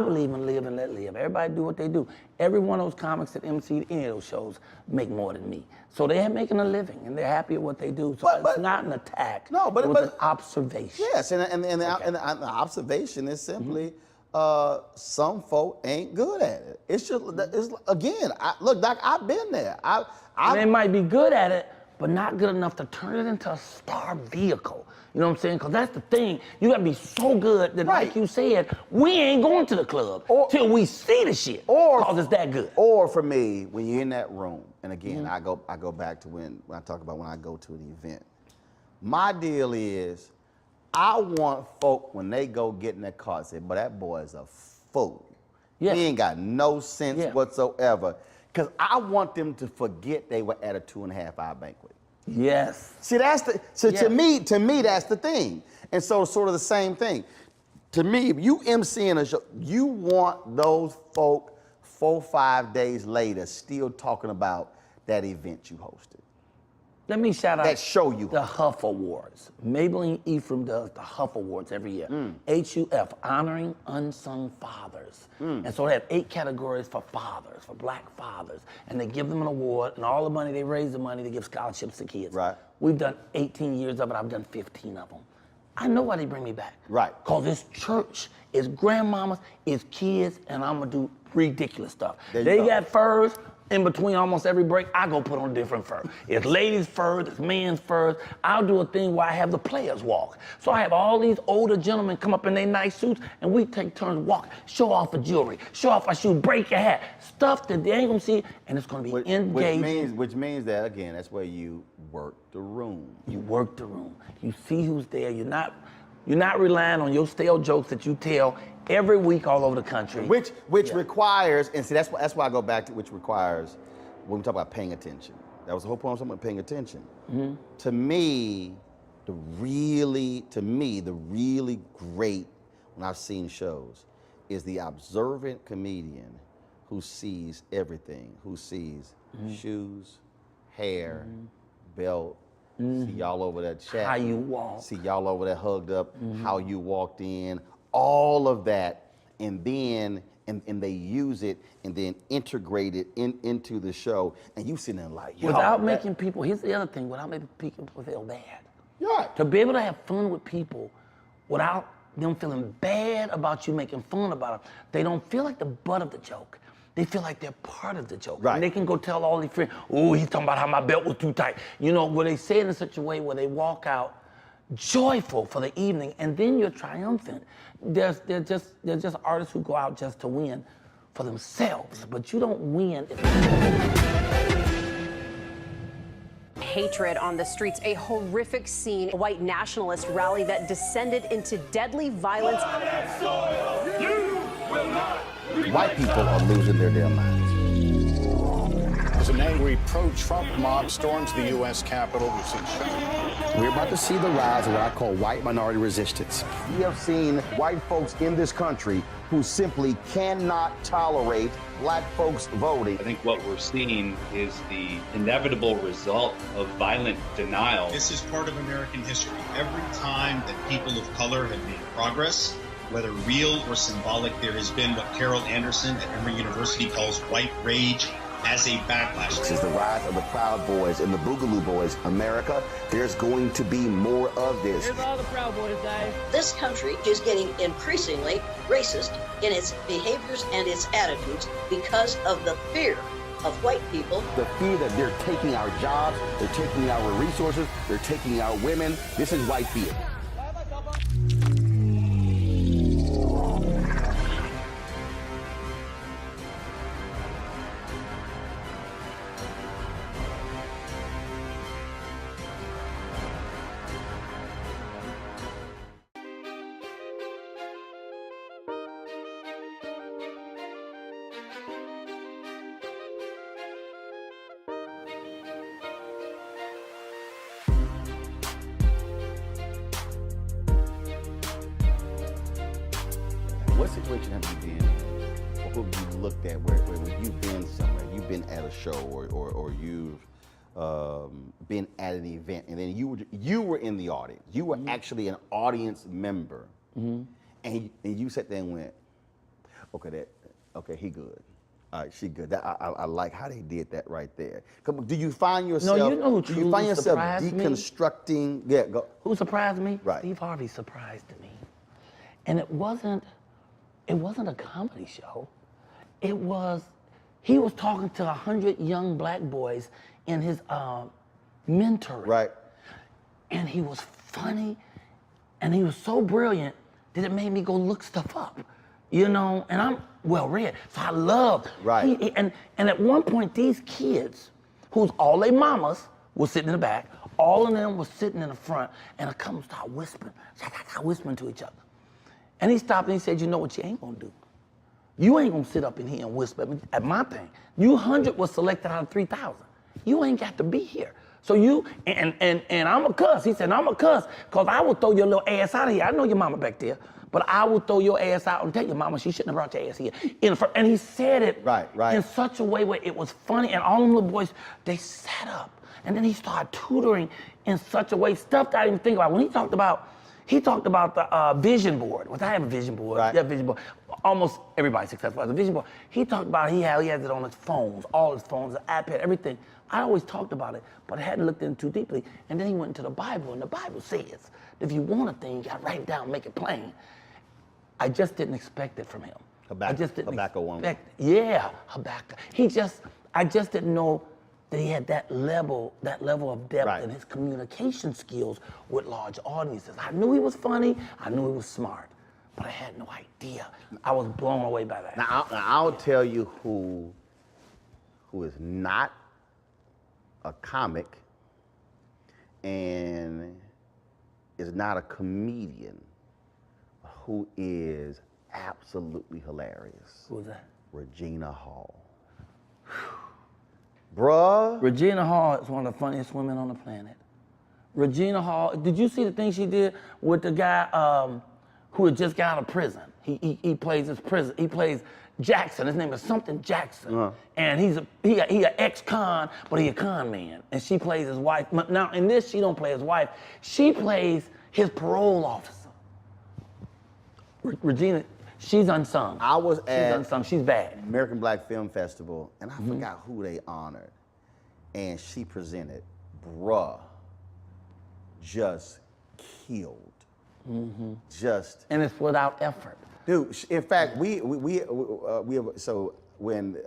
believe in live and let live. Everybody do what they do. Every one of those comics that MC'd any of those shows make more than me. So they're making a living and they're happy at what they do. So it's not an attack. No, but it was an observation. Yes, and the observation is simply some folk ain't good at it. It's just, again, look, Doc, I've been there. They might be good at it, but not good enough to turn it into a star vehicle. You know what I'm saying? Because that's the thing. You gotta be so good that, like you said, we ain't going to the club till we see the shit. Because it's that good. Or for me, when you're in that room, and again, I go back to when I talk about when I go to an event. My deal is, I want folk when they go get in that car say, but that boy is a fool. Yeah. He ain't got no sense whatsoever. Because I want them to forget they were at a 2.5-hour banquet. Yes. See, to me, that's the thing. And so sort of the same thing. To me, if you MCing a show, you want those folk 4-5 days later still talking about that event you hosted. Let me shout out that show you the Huff Awards. Maybelline Ephraim does the Huff Awards every year. HUF, honoring unsung fathers. And so they have 8 categories for fathers, for black fathers. And they give them an award, and all the money, they raise the money to give scholarships to kids. Right. We've done 18 years of it. I've done 15 of them. I know why they bring me back. Right. Because it's church, it's grandmamas, it's kids, and I'm going to do ridiculous stuff. They got furs. In between almost every break, I go put on a different fur. It's ladies' furs, it's men's furs. I'll do a thing where I have the players walk. So I have all these older gentlemen come up in their nice suits, and we take turns walking, show off the jewelry, show off our shoes, break your hat, stuff that they ain't gonna see, and it's gonna be engaging. Which means that, again, that's where you work the room. You work the room. You see who's there. You're not relying on your stale jokes that you tell every week all over the country. Which requires, and see, that's why I go back to, which requires, when we talk about paying attention. That was the whole point of something, paying attention. To me, the really great, when I've seen shows, is the observant comedian who sees everything, who sees shoes, hair, belt, see y'all over that chat. How you walk. See y'all over there hugged up, how you walked in, all of that, and then and they use it and then integrate it into the show, and you sitting there like, yo, without making people, here's the other thing, without making people feel bad. Right. To be able to have fun with people without them feeling bad about you making fun about them, they don't feel like the butt of the joke. They feel like they're part of the joke. Right. And they can go tell all their friends, oh, he's talking about how my belt was too tight. You know, where they say it in such a way where they walk out joyful for the evening, and then you're triumphant. There's just artists who go out just to win for themselves, but you don't win if hatred on the streets, a horrific scene, a white nationalist rally that descended into deadly violence. White people are losing their damn minds. As an angry pro-Trump mob storms the U.S. Capitol, we've seen We're about to see the rise of what I call white minority resistance. We have seen white folks in this country who simply cannot tolerate black folks voting. I think what we're seeing is the inevitable result of violent denial. This is part of American history. Every time that people of color have made progress, whether real or symbolic, there has been what Carol Anderson at Emory University calls white rage as a backlash. This is the rise of the Proud Boys and the Boogaloo Boys. America, there's going to be more of this. Here's all the Proud Boys, guys. This country is getting increasingly racist in its behaviors and its attitudes because of the fear of white people. The fear that they're taking our jobs, they're taking our resources, they're taking our women. This is white fear. What situation have you been in, or who have you looked at where you've been somewhere, you've been at a show or you've been at an event, and then you were in the audience, you were actually an audience member, and you sat there and went, okay, he good. All right, she good. I like how they did that right there. Do you find yourself? No, you know who do you find yourself deconstructing? Me? Yeah, go. Who surprised me? Right. Steve Harvey surprised me, and it wasn't a comedy show. He was talking to 100 young black boys in his mentoring. Right. And he was funny, and he was so brilliant that it made me go look stuff up, you know? And I'm well-read, so I loved. Right. And at one point, these kids, who's all their mamas, was sitting in the back, all of them was sitting in the front, and a couple started whispering to each other. And he stopped and he said, you know what you ain't gonna do? You ain't gonna sit up in here and whisper at my thing. You 100 was selected out of 3,000. You ain't got to be here. So you, and I'm a cuss. He said, I'm a cuss, because I will throw your little ass out of here. I know your mama back there, but I will throw your ass out and tell your mama she shouldn't have brought your ass here. And he said it in such a way where it was funny, and all them little boys, they sat up. And then he started tutoring in such a way, stuff that I didn't even think about. When he talked about the vision board. Well, I have a vision board. Right. Yeah, vision board. Almost everybody's successful has a vision board. He talked about he has it on his phones, all his phones, the iPad, everything. I always talked about it, but I hadn't looked in too deeply. And then he went into the Bible, and the Bible says, if you want a thing, you gotta write it down, make it plain. I just didn't expect it from him. I just didn't expect. Yeah, Habakkuk. I just didn't know that he had that level of depth in his communication skills with large audiences. I knew he was funny, I knew he was smart, but I had no idea. I was blown away by that. Now I'll tell you who is not a comic and is not a comedian, who is absolutely hilarious. Who's that? Regina Hall. Bruh. Regina Hall is one of the funniest women on the planet. Regina Hall, did you see the thing she did with the guy who had just got out of prison? He plays his prison. He plays Jackson. His name is something Jackson. And he an ex-con, but he a con man. And she plays his wife. Now in this, she don't play his wife. She plays his parole officer. Regina, she's unsung. She's unsung. She's bad. American Black Film Festival, and I forgot who they honored, and she presented. Bruh, just killed. Just. And it's without effort. Dude, in fact, so when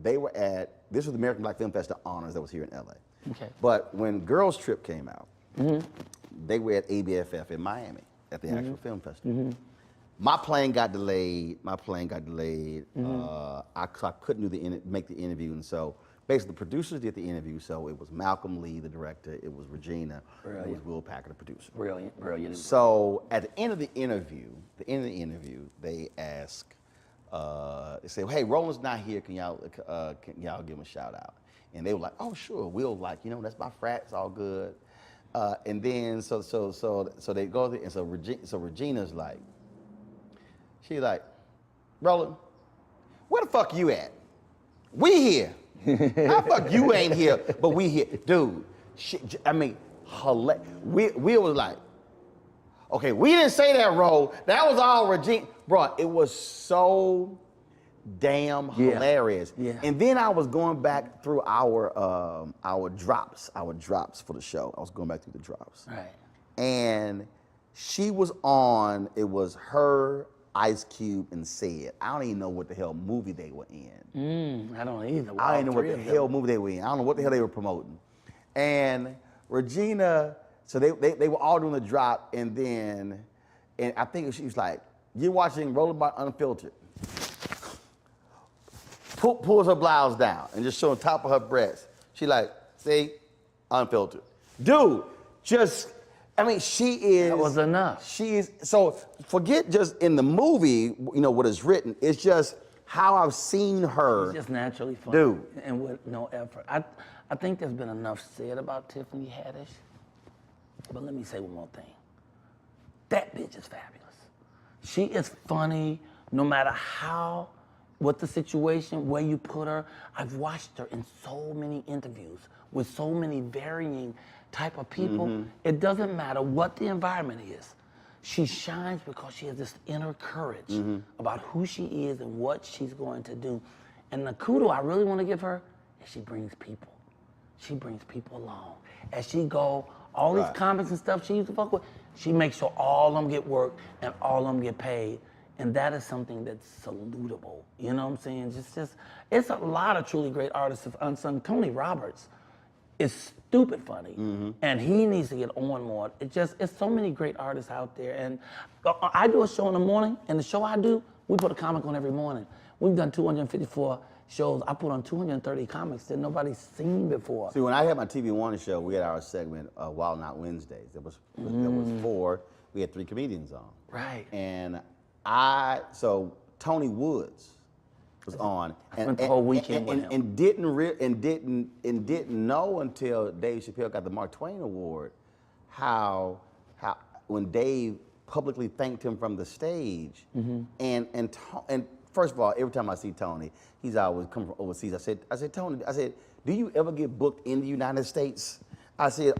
they were at, this was the American Black Film Festival honors that was here in LA. Okay. But when Girls Trip came out, they were at ABFF in Miami at the actual film festival. My plane got delayed. I couldn't make the interview, and so basically the producers did the interview. So it was Malcolm Lee, the director. It was Regina. It was Will Packer, the producer. Brilliant. So at the end of the interview, they ask, they say, "Hey, Roland's not here. Can y'all give him a shout out?" And they were like, "Oh, sure." Will that's my frat. It's all good. And then so they go there, and so Regina's like. She's like, Roland, where the fuck you at? We here. How the fuck you ain't here, but we here? Dude, we was like, okay, we didn't say that, Ro. That was all Regina. Bro, it was so damn hilarious. Yeah. And then I was going back through our drops for the show. I was going back through the drops. Right. And she was on, it was her, Ice Cube, and Sid. I don't even know what the hell movie they were in. I don't either. I don't even know what the hell movie they were in. I don't know what the hell they were promoting. And Regina, so they were all doing the drop, and I think she was like, you're watching Rollerbout Unfiltered. Pulls her blouse down and just showing top of her breast. She like, see, unfiltered. Dude, she is. That was enough. She is, so forget just in the movie, what is written. It's just how I've seen her. She's just naturally funny. Dude. And with no effort. I think there's been enough said about Tiffany Haddish. But let me say one more thing. That bitch is fabulous. She is funny no matter what the situation, where you put her. I've watched her in so many interviews with so many varying type of people. It doesn't matter what the environment is. She shines because she has this inner courage about who she is and what she's going to do. And the kudos I really want to give her is she brings people. She brings people along. As she go, all these comics and stuff she used to fuck with, she makes sure all of them get work and all of them get paid. And that is something that's salutable. You know what I'm saying? It's a lot of truly great artists of unsung. Tony Roberts is stupid funny, and he needs to get on more. It's so many great artists out there, and I do a show in the morning, and the show I do, we put a comic on every morning. We've done 254 shows. I put on 230 comics that nobody's seen before. See, when I had my TV One show, we had our segment Wild Not Wednesdays. There was 4. We had 3 comedians on. Right. And so Tony Woods was on, I spent the whole weekend with him. and didn't know until Dave Chappelle got the Mark Twain Award how when Dave publicly thanked him from the stage, and first of all, every time I see Tony, he's always come from overseas. I said, Tony, do you ever get booked in the United States? I said,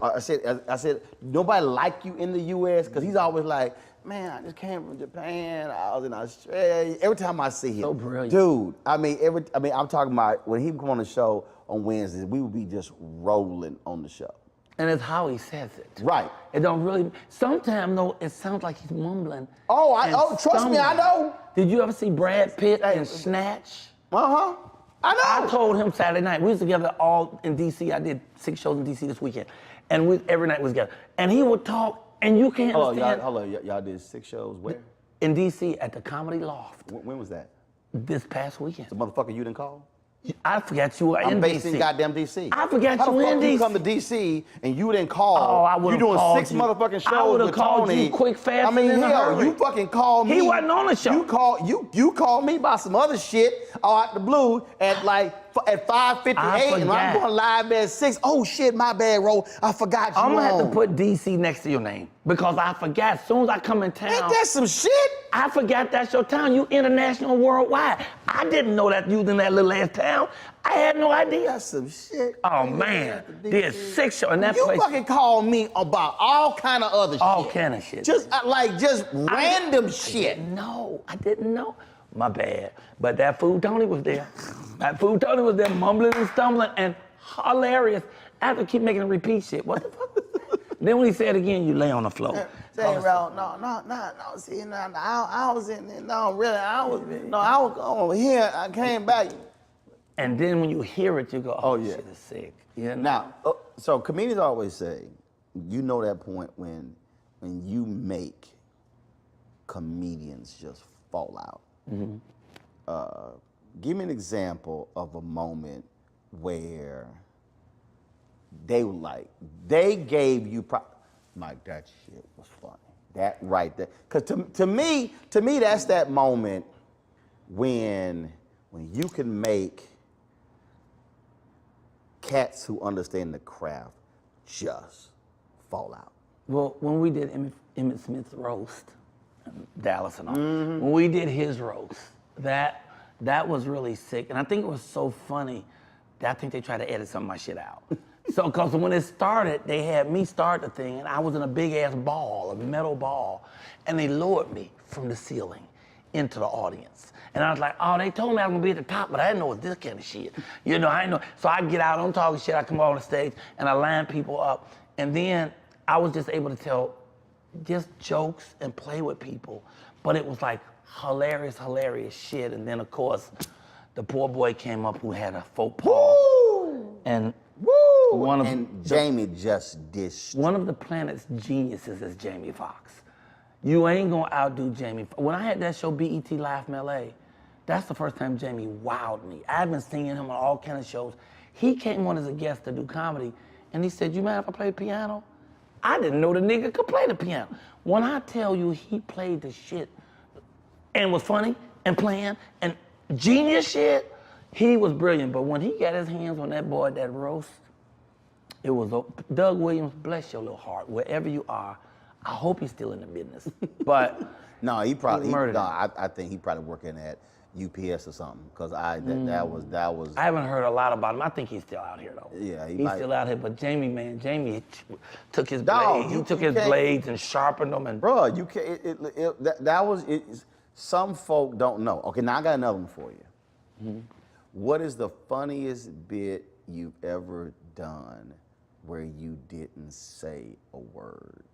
nobody like you in the U.S. Because he's always like, man, I just came from Japan. I was in Australia. Every time I see him, so brilliant, dude. I'm talking about when he come on the show on Wednesdays, we would be just rolling on the show. And it's how he says it. Right. It don't really. Sometimes though, it sounds like he's mumbling. Trust me, I know. Did you ever see Brad Pitt in Snatch? I know. I told him Saturday night. We was together all in D.C. I did 6 shows in D.C. this weekend, and every night was together. And he would talk, and you can't understand. Y'all did 6 shows where? In D.C. at the Comedy Loft. When was that? This past weekend. The motherfucker you didn't call? I forgot you were in D.C. I'm based in goddamn D.C. I forgot you were in D.C. How the fuck you come to D.C. and you didn't call? Oh, I would have called you. You doing 6 motherfucking shows I would have with called Tony. you quick, fast, I mean, and in a hell, hurry. you fucking called me. He wasn't on the show. You called me about some other shit out the blue at 5:58, and I'm going live at 6. Oh shit, my bad, Ro. I forgot you. I'm gonna have to put D.C. next to your name because I forgot. As soon as I come in town, ain't that some shit? I forgot that's your town. You international, worldwide. I didn't know that you was in that little ass town. I had no idea. That's some shit. Oh man, did 6 shows in that you place. You fucking called me about all kind of other shit. All kind of shit. Just random shit. No, I didn't know. My bad. But that fool Tony was there. That fool Tony was there, mumbling and stumbling and hilarious. I have to keep making him repeat shit. What the fuck was that? Then when he said it again, you lay on the floor. Say, bro, no. See, I was in there. No, really, I was over here. I came back. And then when you hear it, you go, oh yeah, shit is sick. You know? Now, so comedians always say, you know that point when you make comedians just fall out. Give me an example of a moment where they gave you, Mike, that shit was funny. That right there. Because to me, that's that moment when you can make cats who understand the craft just fall out. Well, when we did Emmett Smith's roast, Dallas and all, when we did his roast, that was really sick. And I think it was so funny that I think they tried to edit some of my shit out. So, because when it started, they had me start the thing, and I was in a big-ass ball, a metal ball, and they lowered me from the ceiling into the audience. And I was like, oh, they told me I was gonna be at the top, but I didn't know it was this kind of shit. You know, I didn't know. So I get out, I'm talking shit, I come on the stage, and I line people up. And then I was just able to tell just jokes and play with people. But it was like hilarious shit. And then, of course, the poor boy came up who had a faux pas. Woo! And Jamie just dished. One of the planet's geniuses is Jamie Foxx. You ain't gonna outdo Jamie. When I had that show, BET Live from LA, that's the first time Jamie wowed me. I've been seeing him on all kinds of shows. He came on as a guest to do comedy, and he said, you mind if I play piano? I didn't know the nigga could play the piano. When I tell you he played the shit and was funny and playing and genius shit, he was brilliant. But when he got his hands on that boy, that roast, it was, Doug Williams, bless your little heart, wherever you are. I hope he's still in the business. But no, he probably murdered him. I think he probably working at UPS or something, because that was. I haven't heard a lot about him. I think he's still out here though. Yeah, he's still out here. But Jamie took his blades. He took his blades and sharpened them. And bro, you can't. Some folk don't know. Okay, now I got another one for you. What is the funniest bit you've ever done where you didn't say a word?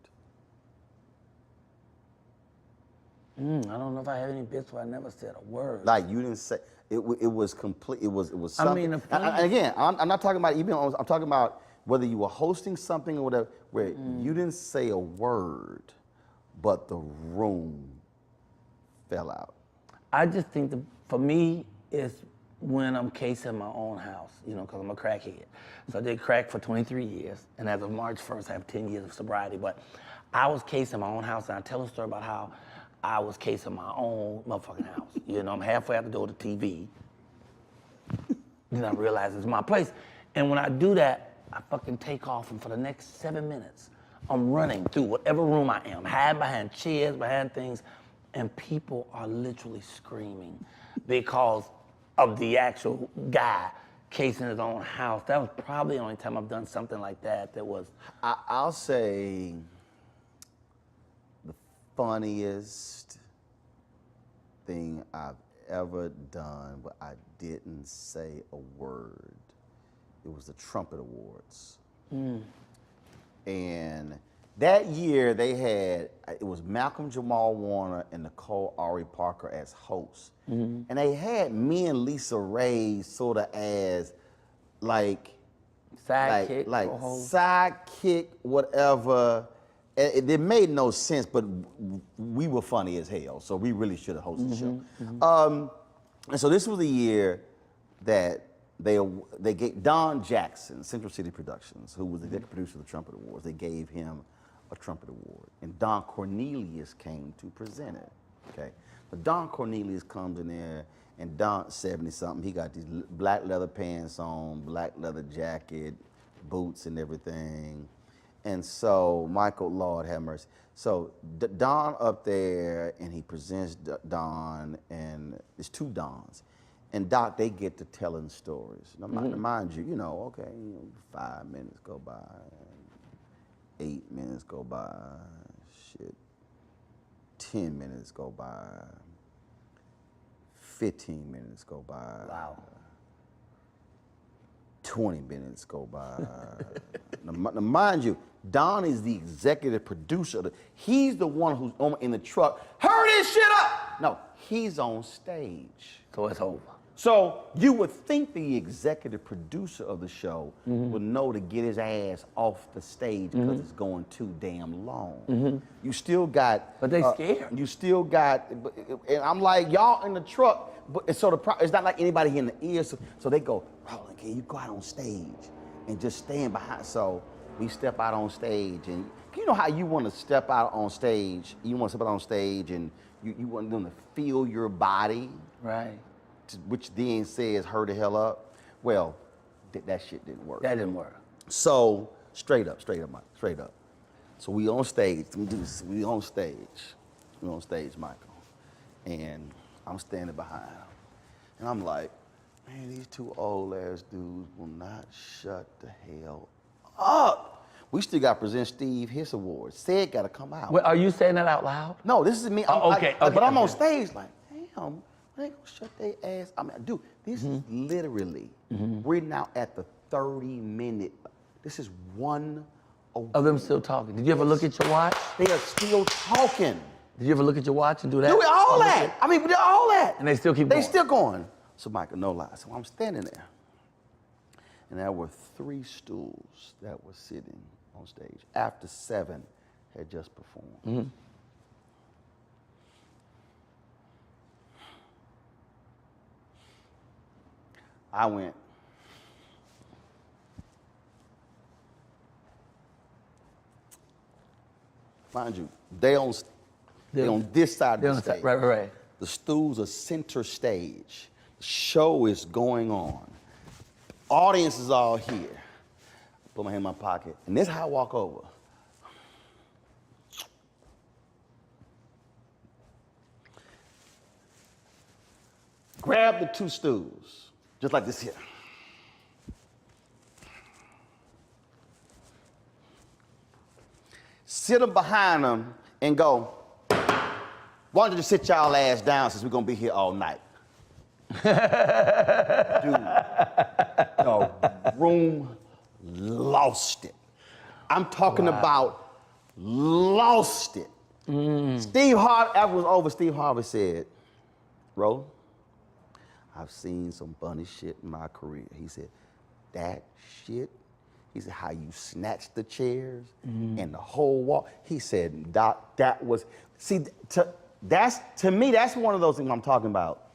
I don't know if I have any bits where I never said a word. Like you didn't say it was complete. It was something. I mean, and again, I'm not talking about even. I'm talking about whether you were hosting something or whatever, where you didn't say a word, but the room fell out? I just think for me, it's when I'm casing my own house, you know, because I'm a crackhead. So I did crack for 23 years, and as of March 1st, I have 10 years of sobriety. But I was casing my own house, and I tell a story about how I was casing my own motherfucking house. You know, I'm halfway out the door to the TV. Then I realize it's my place. And when I do that, I fucking take off, and for the next 7 minutes, I'm running through whatever room I am, hiding behind chairs, behind things, and people are literally screaming because of the actual guy casing his own house. That was probably the only time I've done something like that that was... I'll say the funniest thing I've ever done, but I didn't say a word. It was the Trumpet Awards. And that year they had, it was Malcolm Jamal Warner and Nicole Ari Parker as hosts. And they had me and Lisa Ray sort of as like sidekick, sidekick, whatever. It made no sense, but we were funny as hell, so we really should have hosted the show. And so this was the year that they gave Don Jackson, Central City Productions, who was the executive producer of the Trumpet Awards, they gave him a Trumpet Award. And Don Cornelius came to present it, okay? But Don Cornelius comes in there, and Don, 70-something, he got these black leather pants on, black leather jacket, boots and everything. And so, Michael, Lord have mercy. So Don up there, and he presents Don, and it's two Dons. And Doc, they get to telling stories. Now, mind you, you know, okay, 5 minutes go by, 8 minutes go by, shit, 10 minutes go by, 15 minutes go by. Wow. 20 minutes go by. Now, mind you, Don is the executive producer. He's the one who's in the truck. Hurry this shit up! No, he's on stage. So it's over. So you would think the executive producer of the show would know to get his ass off the stage because it's going too damn long. You still got... But they scared. You still got... And I'm like, y'all in the truck, but so it's not like anybody in the ear, so they go, Roland, can you go out on stage and just stand behind? So we step out on stage, and you know how you want to step out on stage, you want to step out on stage and you want them to feel your body. Right. Which then says, hurry the hell up. Well, that shit didn't work. That didn't work. So, straight up, Mike, straight up. So we on stage, we on stage, Michael. And I'm standing behind him. And I'm like, man, these two old ass dudes will not shut the hell up. We still got to present Steve his award. Sid got to come out. Wait, are you saying that out loud? No, this is me. Okay. But I'm on stage like, damn. They gonna shut their ass. I mean, dude, this is literally, we're now at the 30-minute, this is one award. Of them still talking. Did you ever look at your watch? They are still talking. Did you ever look at your watch and do that? Do all that. I mean, we did all that. And they still keep going. They still going. So Michael, no lie. So I'm standing there. And there were 3 stools that were sitting on stage after 7 had just performed. I went, mind you, they on this side of the stage. Right. The stools are center stage. The show is going on. Audience is all here. I put my hand in my pocket, and this is how I walk over. Grab the 2 stools. Just like this here. Sit them behind them and go, why don't you just sit y'all ass down since we're gonna be here all night? Dude, the room lost it. I'm talking about lost it. Steve Harvey, after it was over, Steve Harvey said, Roland, I've seen some funny shit in my career. He said, that shit He said, how you snatched the chairs and the whole wall. He said, Doc, that was, see, to me, that's one of those things I'm talking about.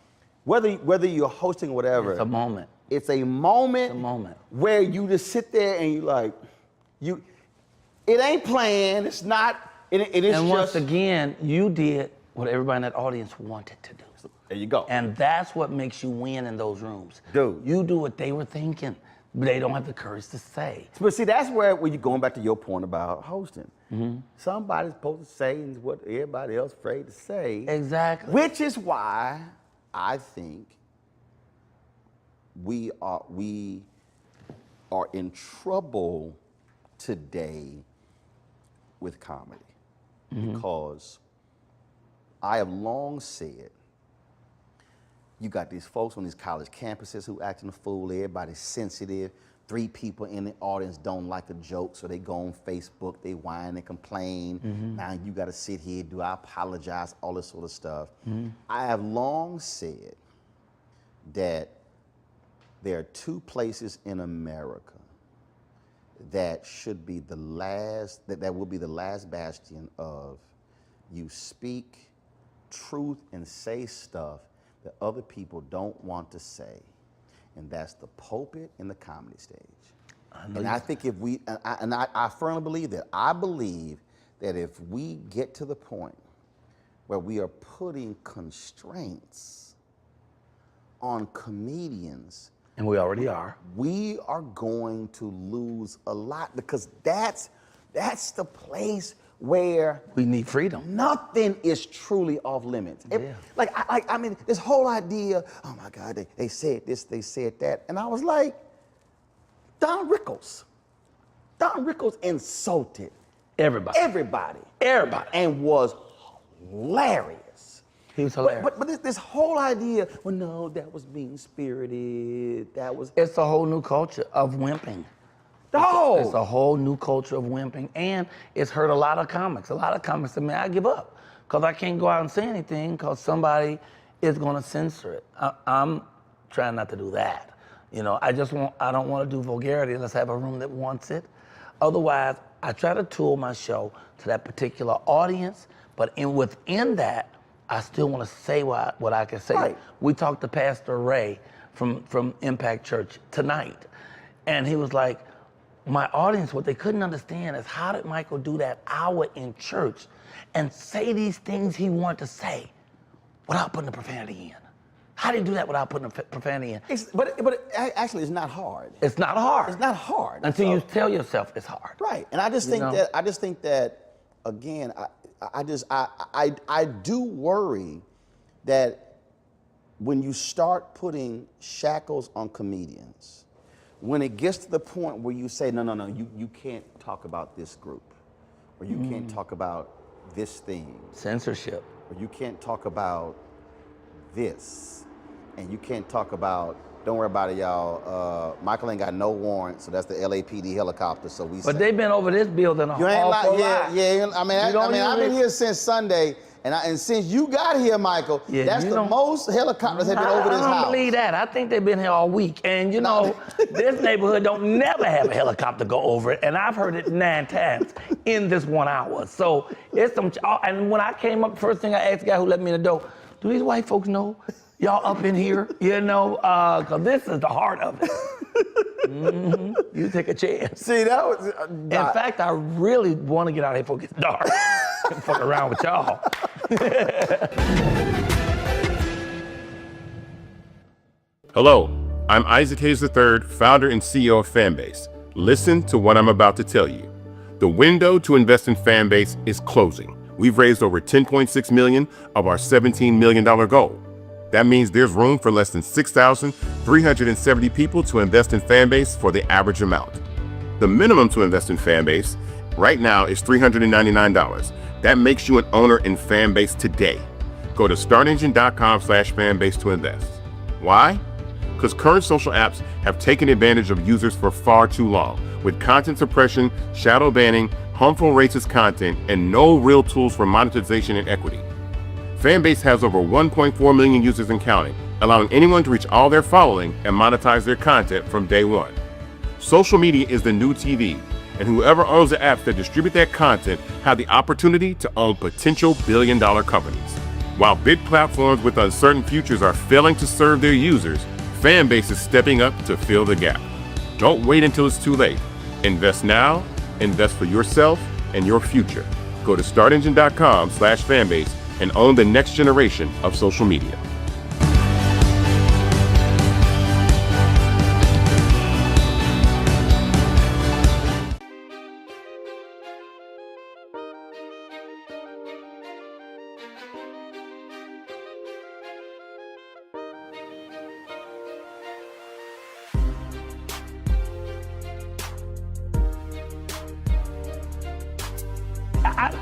Whether you're hosting or whatever. It's a moment. It's a moment. It's a moment. Where you just sit there and you like, it ain't playing, it's not, it is and just. once again, you did what everybody in that audience wanted to do. There you go. And that's what makes you win in those rooms. Dude. You do what they were thinking, but they don't have the courage to say. But see, that's where you're going back to your point about hosting. Somebody's supposed to say what everybody else afraid to say. Exactly. Which is why I think we are in trouble today with comedy. Because I have long said, you got these folks on these college campuses who acting a fool, everybody's sensitive. 3 people in the audience don't like a joke, so they go on Facebook, they whine and complain. Now you gotta sit here, do I apologize, all this sort of stuff. I have long said that there are 2 places in America that should be the last, that will be the last bastion of you speak truth and say stuff that other people don't want to say, and that's the pulpit and the comedy stage. And I think if we, I firmly believe that. I believe that if we get to the point where we are putting constraints on comedians, and we already are, we are going to lose a lot, because that's the place where we need freedom. Nothing is truly off limits. I mean, this whole idea, oh my God, they said this, they said that. And I was like, Don Rickles insulted everybody. And was hilarious. He was hilarious. But this whole idea, well, no, that was mean-spirited, It's a whole new culture of wimping. It's a whole new culture of wimping, and it's hurt a lot of comics. A lot of comics say, man, I give up, because I can't go out and say anything because somebody is going to censor it. I'm trying not to do that. You know, I don't want to do vulgarity unless I have a room that wants it. Otherwise, I try to tool my show to that particular audience, but within that, I still want to say what I can say. Right. We talked to Pastor Ray from Impact Church tonight, and he was like, my audience, what they couldn't understand is, how did Michael do that hour in church and say these things he wanted to say without putting the profanity in? How do you do that without putting the profanity in? Actually, it's not hard. It's not hard. It's not hard. Until you tell yourself it's hard. Right. And I just think that again, I do worry that when you start putting shackles on comedians, when it gets to the point where you say, no, you can't talk about this group, or you can't talk about this thing. Censorship. Or you can't talk about this, and you can't talk about, don't worry about it, y'all, Michael ain't got no warrant, so that's the LAPD helicopter, so we But they've been over this building you ain't awful lot. Yeah, I mean, I've been usually- here since Sunday, and since you got here, Michael, that's the most helicopters have been over this house. I don't believe that. I think they've been here all week. And you know, this neighborhood don't never have a helicopter go over it. And I've heard it 9 times in this 1 hour. So it's some, and when I came up, first thing I asked the guy who let me in the door, do these white folks know y'all up in here? You know, cause this is the heart of it. You take a chance. See, that was, in fact, I really want to get out of here before it gets dark and fuck around with y'all. Hello, I'm Isaac Hayes III, founder and CEO of Fanbase. Listen to what I'm about to tell you. The window to invest in Fanbase is closing. We've raised over $10.6 million of our $17 million goal. That means there's room for less than 6,370 people to invest in Fanbase for the average amount. The minimum to invest in Fanbase right now is $399. That makes you an owner in Fanbase today. Go to startengine.com/fanbase to invest. Why? Because current social apps have taken advantage of users for far too long, with content suppression, shadow banning, harmful racist content, and no real tools for monetization and equity. Fanbase has over 1.4 million users and counting, allowing anyone to reach all their following and monetize their content from day one. Social media is the new TV, and whoever owns the apps that distribute that content have the opportunity to own potential billion-dollar companies. While big platforms with uncertain futures are failing to serve their users, Fanbase is stepping up to fill the gap. Don't wait until it's too late. Invest now, invest for yourself and your future. Go to startengine.com/fanbase and own the next generation of social media.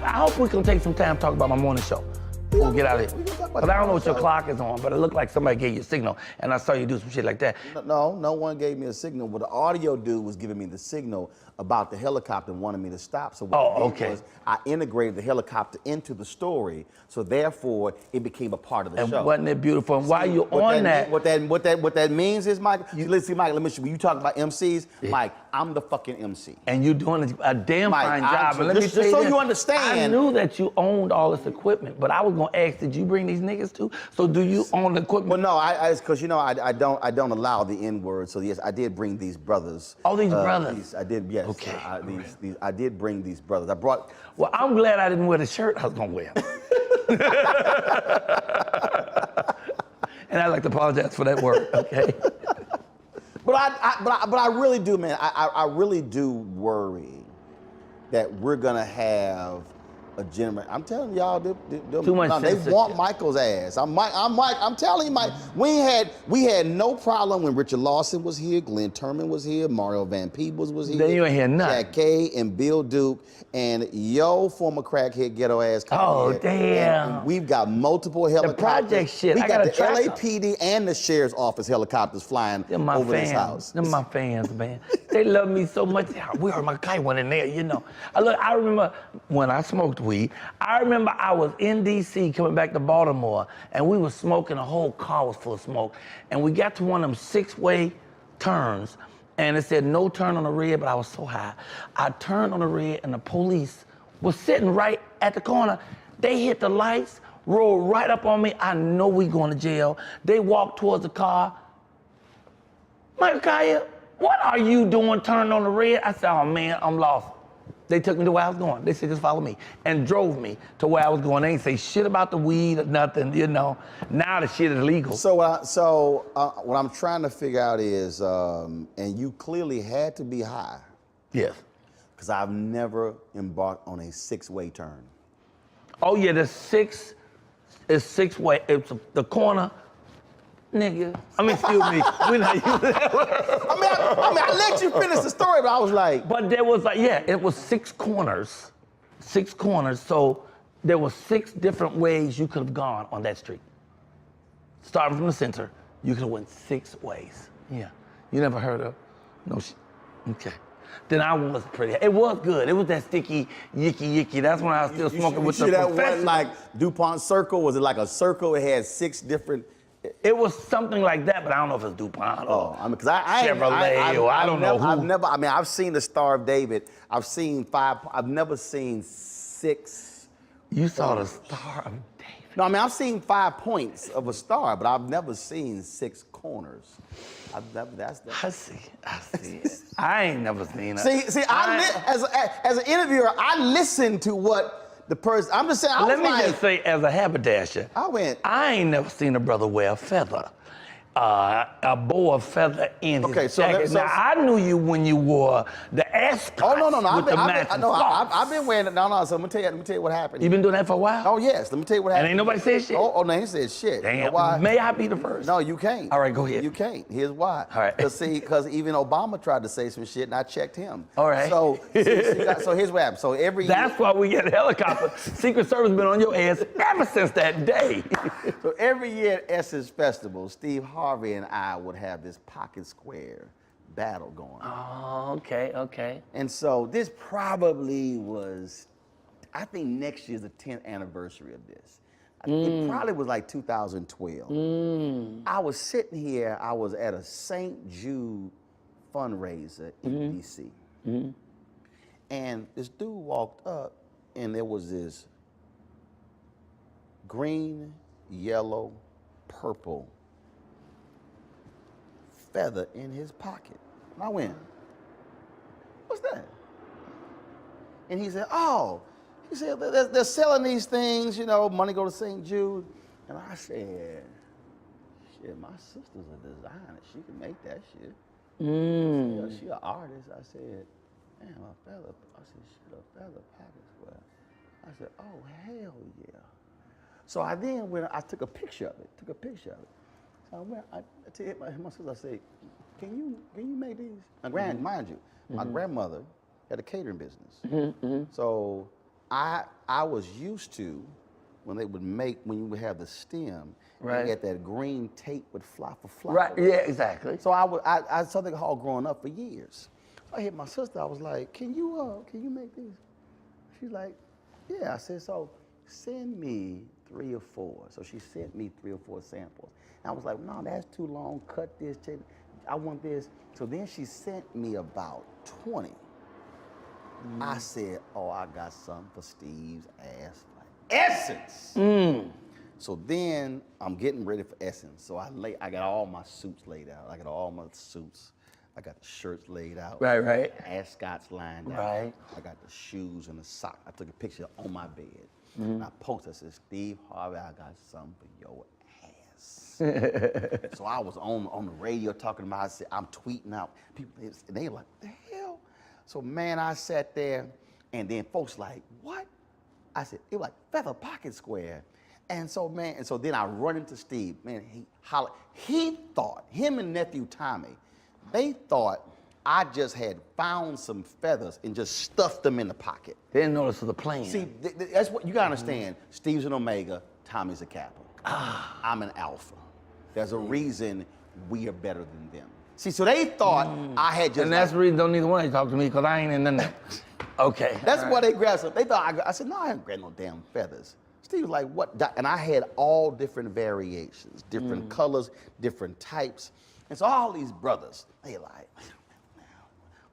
I hope we can take some time to talk about my morning show. We'll get out of here. But I don't know what your clock is on, but it looked like somebody gave you a signal, and I saw you do some shit like that. No one gave me a signal. But the audio dude was giving me the signal about the helicopter and wanted me to stop. So what I did was I integrated the helicopter into the story, so therefore it became a part of the show. And wasn't it beautiful? And while you're on that, what that means is, Mike, listen, Mike, let me show you. You talk about MCs, Mike, I'm the fucking MC. And you're doing a damn Mike, fine job. And let me just tell you so this, you understand. I knew that you owned all this equipment, but I was gonna ask, did you bring these niggas too? So do you own the equipment? Well, no, because I don't allow the N word. So yes, I did bring these brothers. Oh, these brothers. I did, yes. Okay. I did bring these brothers. I brought. Well, I'm glad I didn't wear the shirt I was gonna wear. And I'd like to apologize for that word, okay? But I really do, man. I really do worry that we're gonna have a generation. I'm telling y'all, Too much they censorship. want Michael's ass. I'm telling you, Mike. We had no problem when Richard Lawson was here, Glenn Turman was here, Mario Van Peebles was here. Then you ain't hear nothing. Jack Kay and Bill Duke and former crackhead ghetto ass. Oh, here. damn. And we've got multiple helicopters. The project shit. We I got gotta the track 'em. LAPD and the sheriff's office helicopters flying over this house. They're my fans, man. They love me so much. We heard my guy went in there, you know. I remember when I smoked weed, I remember I was in DC coming back to Baltimore, and we were smoking, the whole car was full of smoke. And we got to one of them 6-way turns, and it said no turn on the red, but I was so high. I turned on the red, and the police was sitting right at the corner. They hit the lights, rolled right up on me. I know we going to jail. They walked towards the car. Michael Colyar, what are you doing turning on the red? I said, oh man, I'm lost. They took me to where I was going. They said, just follow me, and drove me to where I was going. They didn't say shit about the weed or nothing, you know. Now the shit is legal. So what I'm trying to figure out is, and you clearly had to be high. Yes. Because I've never embarked on a 6-way turn. Oh yeah, the 6-way, it's the corner. Nigga. I mean, excuse me. We're not using that word. I let you finish the story, but I was like. But there was it was 6 corners. 6 corners. So there were 6 different ways you could have gone on that street. Starting from the center, you could have went 6 ways. Yeah. You never heard of? No shit. Okay. Then I was pretty. It was good. It was that sticky, yicky. That's when I was still smoking with the professor. That one, like DuPont Circle? Was it like a circle? It had 6 different. It was something like that, but I don't know if it's DuPont or because I Chevrolet or I don't know who. I've seen the Star of David. I've seen 5. I've never seen 6. You saw the Star of David. No, I've seen 5 points of a star, but I've never seen 6 corners. I see. I ain't never seen it. See, as an interviewer, I listen to what the person. I'm just saying. Let me just say, as a haberdasher, I ain't never seen a brother wear a feather, a bow of feather in his jacket. Now I knew you when you wore the ascot. Oh no! I've been wearing it. No. So let me tell you what happened. You been doing that for a while? Oh yes. Let me tell you what happened. And ain't nobody said shit. Oh no, he said shit. Damn. You know why? May I be the first? No, you can't. All right, go ahead. You can't. Here's why. All right. Because even Obama tried to say some shit, and I checked him. All right. So here's what happened. So That's why we get a helicopter. Secret Service been on your ass ever since that day. So every year at Essence Festival, Steve Harvey and I would have this pocket square battle going. Oh, okay. And so this probably was, I think next year's the 10th anniversary of this. It probably was like 2012. I was sitting here, I was at a St. Jude fundraiser in D.C. And this dude walked up, and there was this green, yellow, purple feather in his pocket. And I went, what's that? And he said, oh, he said, they're selling these things, you know, money go to St. Jude. And I said, shit, my sister's a designer. She can make that shit. She an artist. I said, damn, a feather. I said, shit, a feather pocket square. I said, oh, hell yeah. So I then went, I took a picture of it, So I went, I hit my sister, I said, can you make these? Mind you, my grandmother had a catering business. So I was used to when they would make, when you would have the stem, Right. you had that green tape would fly for fly. Right, yeah, exactly. So I saw the hall growing up for years. So I hit my sister, I was like, can you make these? She's like, yeah. I said, so send me 3 or 4. So she sent me 3 or 4 samples. And I was like, no, that's too long, cut this, change. I want this. So then she sent me about 20. I said, oh, I got something for Steve's ass. Like, Essence! So then I'm getting ready for Essence. So I got all my suits laid out. I got all my suits. I got the shirts laid out. Right. Ascots lined out. Right. I got the shoes and the sock. I took a picture on my bed. And I posted, I said, Steve Harvey, I got something for your ass. So I was on the radio talking about, I said, I'm tweeting out. People, they like, the hell? So man, I sat there, and then folks like, what? I said, it was like feather pocket square. And so man, then I run into Steve. Man, he hollered. He thought, him and nephew Tommy, they thought I just had found some feathers and just stuffed them in the pocket. They didn't notice the plan. See, that's what you gotta understand. Steve's an Omega, Tommy's a Kappa. I'm an Alpha. There's a reason we are better than them. See, so they thought I had just. And that's the reason don't neither one of you talk to me, because I ain't in none of that. Okay. That's why they grabbed some. They thought I said, no, I haven't grabbed no damn feathers. Steve was like, what? And I had all different variations, different colors, different types. And so all these brothers, they like,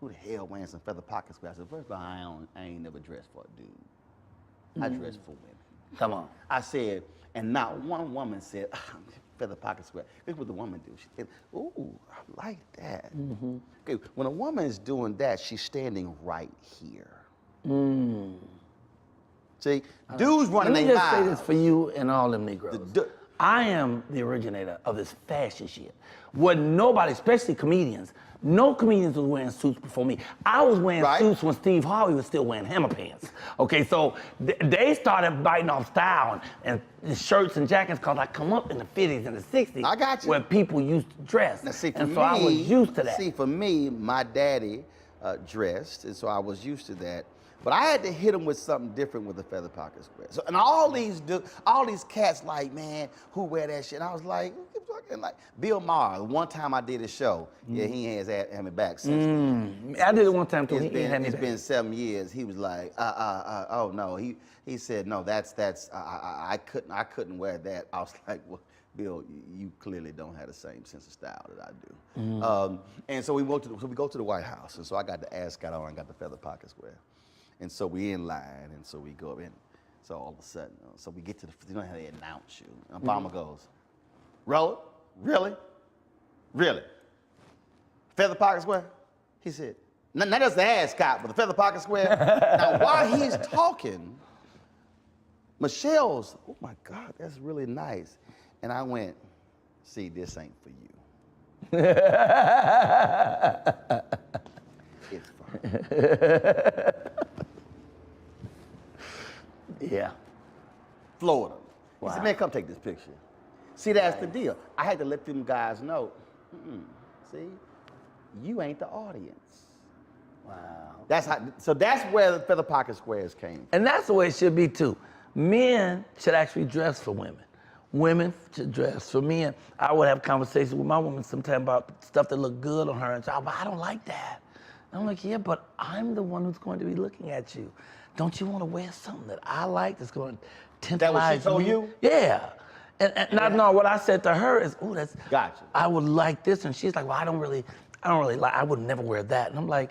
who the hell wearing some feather pocket squares? I said, first of all, I ain't never dressed for a dude. I dress for women. Come on. I said, and not one woman said, feather pocket square. This is what the woman do. She said, ooh, I like that. Okay, when a woman is doing that, she's standing right here. See, dudes running their mouths. Let me just say this for you and all them Negroes. I am the originator of this fashion shit. What nobody, especially comedians, no comedians was wearing suits before me. I was wearing suits when Steve Harvey was still wearing hammer pants. Okay, so they started biting off style and the shirts and jackets, because I come up in the 50s and the 60s. I got you. Where people used to dress. Now, see, and so I was used to that. See, for me, my daddy dressed, and so I was used to that. But I had to hit him with something different with the feather pocket square. So, and all these cats like, man, who wear that shit? And I was like, like Bill Maher. One time I did a show. Yeah, he has had me back since then. I did it one time too. It's been 7 years. He was like, oh no. He said, no, I couldn't wear that. I was like, well, Bill, you clearly don't have the same sense of style that I do. And so we go to the White House, and so I got the ascot on, I got the feather pocket square. And so we in line, and so we go in. So all of a sudden, so we get to you know how they announce you. And Obama goes, Roller? Really? Feather pocket square? He said, not just the ascot, but the feather pocket square. Now while he's talking, Michelle's, oh my God, that's really nice. And I went, see, this ain't for you. It's fine. Yeah. Florida. Wow. He said, man, come take this picture. See, that's the deal. I had to let them guys know, see, you ain't the audience. Wow. So that's where the feather pocket squares came. And that's the way it should be too. Men should actually dress for women. Women should dress for men. I would have conversations with my woman sometimes about stuff that looked good on her, and so, but I don't like that. And I'm like, yeah, but I'm the one who's going to be looking at you. Don't you want to wear something that I like that's going to tantalize That what she me? told you? Yeah. And no, what I said to her is, oh, that's, Gotcha. I would like this. And she's like, well, I don't really like, I would never wear that. And I'm like,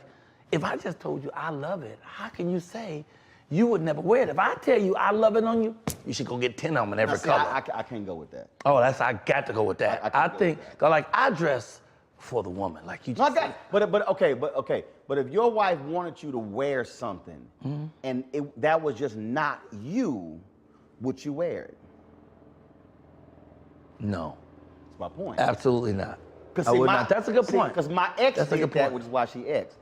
if I just told you I love it, how can you say you would never wear it? If I tell you I love it on you, you should go get 10 of them in every color. I can't go with that. Oh, I got to go with that. I think, cause like I dress for the woman, like you just said. But if your wife wanted you to wear something and that was just not you, would you wear it? No. That's my point. Absolutely not. I would not. That's a good point. Because my ex did that, which is why she ex.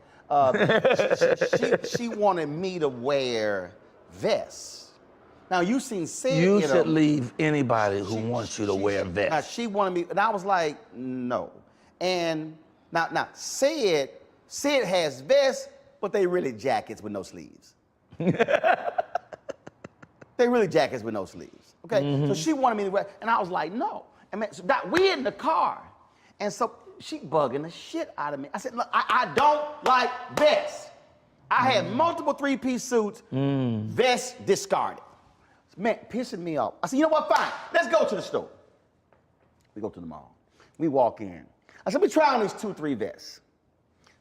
She wanted me to wear vests. Now you seen Sid. You should leave anybody who wants you to wear vests. Now she wanted me, and I was like, no. And now Sid has vests, but they really jackets with no sleeves. They really jackets with no sleeves. Okay, so she wanted me to wear, and I was like, no. And man, so we in the car, and so she bugging the shit out of me. I said, look, I don't like vests. I had multiple three-piece suits, vests discarded. Man, pissing me off. I said, you know what, fine, let's go to the store. We go to the mall. We walk in. I said, we try on these 2-3 vests.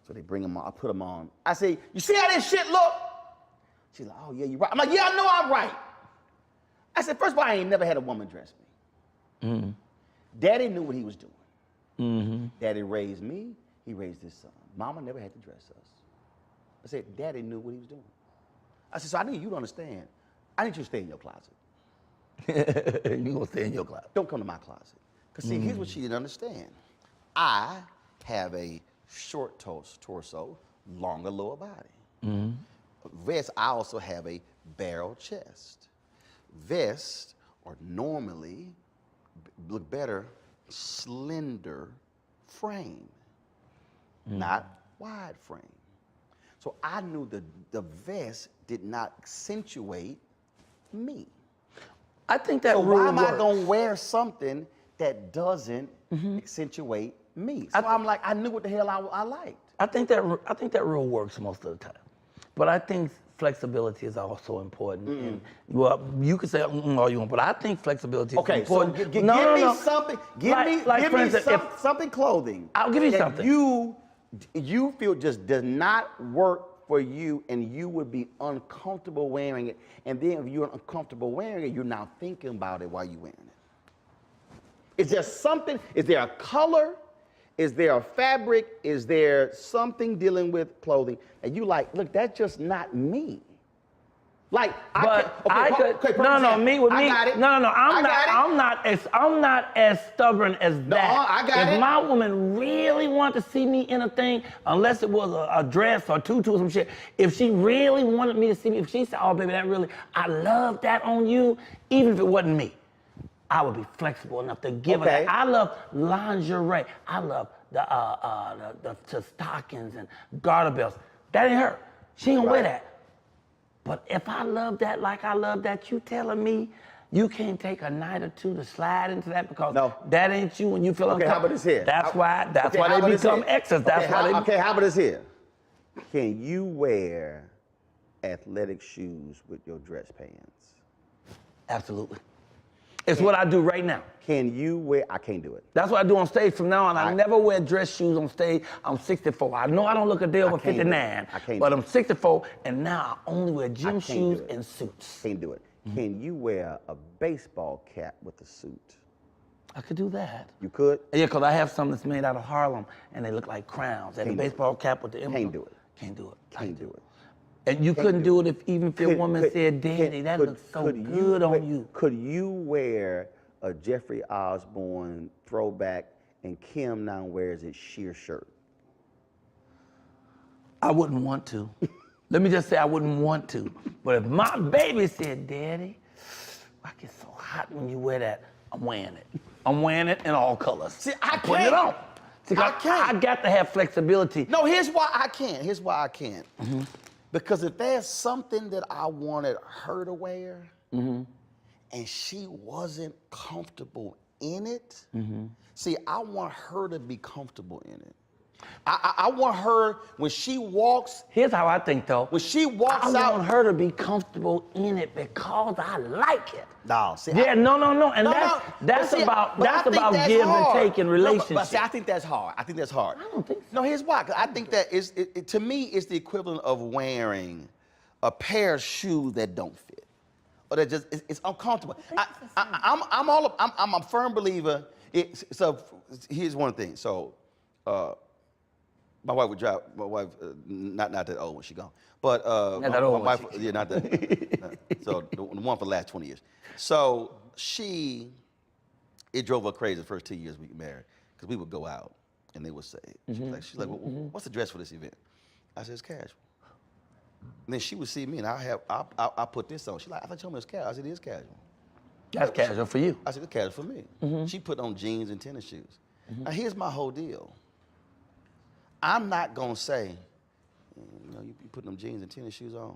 So they bring them on, I put them on. I say, you see how this shit look? She's like, oh yeah, you're right. I'm like, yeah, I know I'm right. I said, first of all, I ain't never had a woman dress me. Daddy knew what he was doing. Daddy raised me, he raised his son. Mama never had to dress us. I said, Daddy knew what he was doing. I said, so I need you to understand, I need you to stay in your closet. You gonna stay in your closet. Don't come to my closet. Because see, here's what she didn't understand. I have a short torso, longer lower body. Vest, I also have a barrel chest. Vests are normally, look better, slender frame, not wide frame. So I knew the vest did not accentuate me. I think that so rule why am I works. gonna wear something that doesn't accentuate me? So I'm like, I knew what the hell I liked. I think that rule works most of the time, but I think flexibility is also important. And, well, you can say all you want, but I think flexibility is important. So give me something. Give me something clothing. I'll give you that something. You feel just does not work for you, and you would be uncomfortable wearing it. And then if you're uncomfortable wearing it, you're now thinking about it while you're wearing it. Is there something? Is there a color? Is there a fabric? Is there something dealing with clothing? And you like, look, that's just not me. Like, I'm not as stubborn as that. No, I got it. If my woman really wanted to see me in a thing, unless it was a dress or tutu or some shit, if she really wanted me to see me, if she said, oh baby, I love that on you, even if it wasn't me, I would be flexible enough to give her that. I love lingerie. I love the stockings and garter belts. That ain't her. She ain't gonna wear that. But if I love that like I love that, you telling me you can't take a night or two to slide into that because that ain't you and you feel uncomfortable. How about this here? That's why they become exes. How about this here? Can you wear athletic shoes with your dress pants? Absolutely. It's what I do right now. Can you wear? I can't do it. That's what I do on stage from now on. I never wear dress shoes on stage. I'm 64. I know I don't look a day over 59, but I'm 64, and now I only wear gym shoes and suits. Can't do it. Can you wear a baseball cap with a suit? I could do that. You could? Yeah, because I have some that's made out of Harlem, and they look like crowns. And a baseball cap with the emblem. Can't do it. Can't do it. Can't do it. And you couldn't do it even if your woman said, Daddy, that looks so good on you. Could you wear a Jeffrey Osborne throwback and Kim now wears a sheer shirt? I wouldn't want to. Let me just say I wouldn't want to. But if my baby said, Daddy, I get so hot when you wear that, I'm wearing it. I'm wearing it in all colors. See, I can't. Putting it on. See, I got to have flexibility. No, here's why I can't. Here's why I can't. Because if there's something that I wanted her to wear and she wasn't comfortable in it, see, I want her to be comfortable in it. I want her, when she walks. Here's how I think, though. When she walks out. I want her to be comfortable in it because I like it. No, see. Yeah, no. And that's about give and take in relationships. But see, I think that's hard. I don't think so. No, here's why. 'Cause I think that to me, it's the equivalent of wearing a pair of shoes that don't fit. Or that just, it's uncomfortable. I'm a firm believer. So here's one thing. So, my wife would drive. My wife, not that old when she gone, but not that old. My wife, yeah, not that. So the one for the last 20 years. So it drove her crazy the first 2 years we were married, because we would go out and they would say, she's like, well, what's the dress for this event? I said, it's casual. And then she would see me and I put this on. She's like, I thought you told me it was casual. I said, it is casual. That's casual for you. I said, it's casual for me. She put on jeans and tennis shoes. Now here's my whole deal. I'm not gonna say, you know, you putting them jeans and tennis shoes on.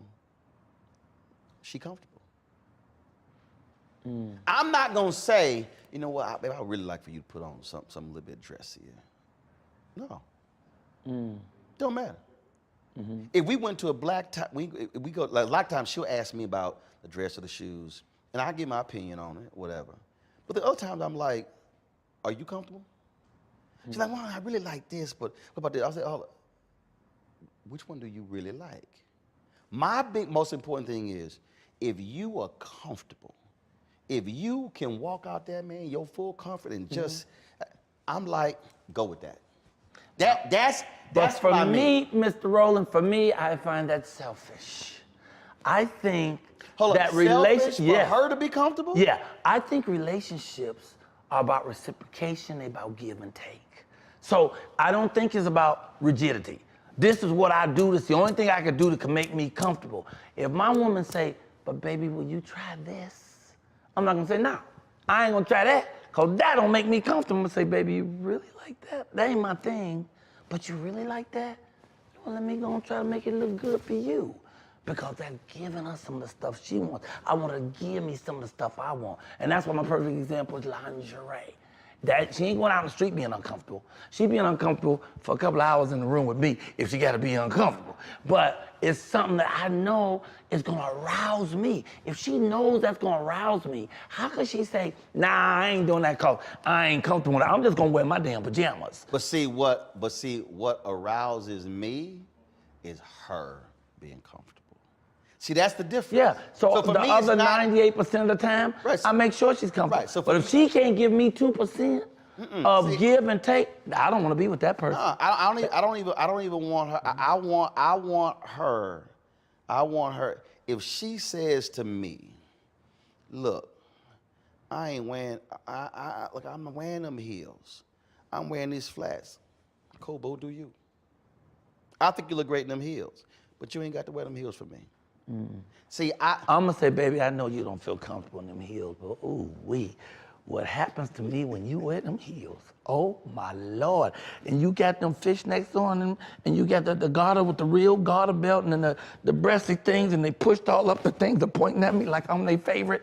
She comfortable. I'm not gonna say, you know what, babe, I would really like for you to put on something a little bit dressier. No. Don't matter. If we went to a black tie, we go, like a lot of times she'll ask me about the dress or the shoes, and I give my opinion on it, whatever. But the other times I'm like, are you comfortable? She's like, well, I really like this, but what about this? I said, oh, which one do you really like? My most important thing is, if you are comfortable, if you can walk out there, man, your full comfort and just, I'm like, go with that. That's for what I me, mean. Mr. Rowland, for me, I find that selfish. I think that selfish for her to be comfortable? Yeah, I think relationships are about reciprocation, they're about give and take. So I don't think it's about rigidity. This is what I do, this is the only thing I can do to make me comfortable. If my woman say, but baby, will you try this? I'm not gonna say, no, I ain't gonna try that, because that don't make me comfortable. I'm gonna say, baby, you really like that? That ain't my thing, but you really like that? Well, let me go and try to make it look good for you. Because they're giving us some of the stuff she wants. I want her to give me some of the stuff I want. And that's why my perfect example is lingerie. That she ain't going out in the street being uncomfortable. She being uncomfortable for a couple of hours in the room with me if she gotta be uncomfortable. But it's something that I know is gonna arouse me. If she knows that's gonna arouse me, how could she say, nah, I ain't doing that cause I ain't comfortable with it. I'm just gonna wear my damn pajamas. But see, what arouses me is her being comfortable. See, that's the difference. Yeah, so for the me, other it's not, 98% of the time, right, I make sure she's comfortable. Right, so but if she can't give me 2% of give and take, I don't want to be with that person. I don't even want her. I want her. If she says to me, look, I ain't wearing. Look, I'm wearing them heels. I'm wearing these flats. Cool, boo, do you? I think you look great in them heels, but you ain't got to wear them heels for me. See, I'm gonna say, baby, I know you don't feel comfortable in them heels, but ooh, what happens to me when you wear them heels? Oh my Lord! And you got them fishnets on them, and you got the garter with the real garter belt, and then the breasty things, and they pushed all up the things, they're pointing at me like I'm their favorite.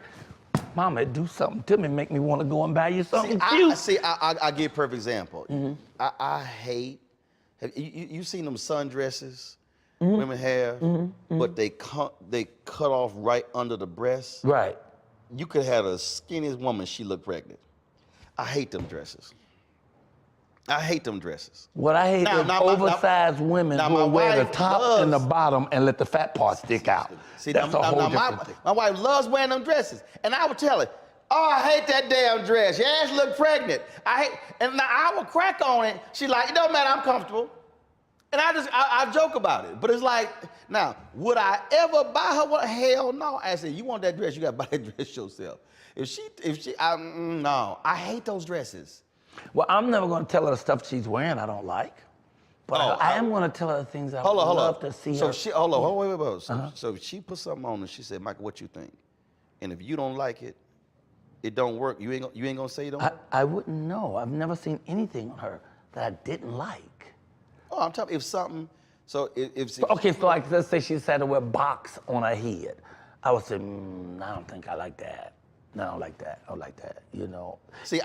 Mama, do something to me, make me want to go and buy you something cute. I give a perfect example. I hate. Have you seen them sundresses? Women have, but they cut off right under the breast. Right. You could have the skinniest woman, she look pregnant. I hate them dresses. What I hate is oversized women who will wear the top and the bottom and let the fat part stick out. See, that's a whole different thing. My wife loves wearing them dresses, and I would tell her, oh, I hate that damn dress. Your ass look pregnant. And now I would crack on it. She like, it don't matter, I'm comfortable. And I joke about it, but it's like, now, would I ever buy her one? Hell no. I said, you want that dress, you gotta buy that dress yourself. No, I hate those dresses. Well, I'm never gonna tell her the stuff she's wearing I don't like, but I am gonna tell her the things I would love to see her. So So if she put something on and she said, Michael, what you think? And if you don't like it, it don't work, you ain't gonna say it don't work? I wouldn't know. I've never seen anything on her that I didn't like. Oh, I'm talking if something. So okay, so like let's say she decided to wear box on her head. I would say, I don't think I like that. No, I don't like that. I don't like that. You know. See,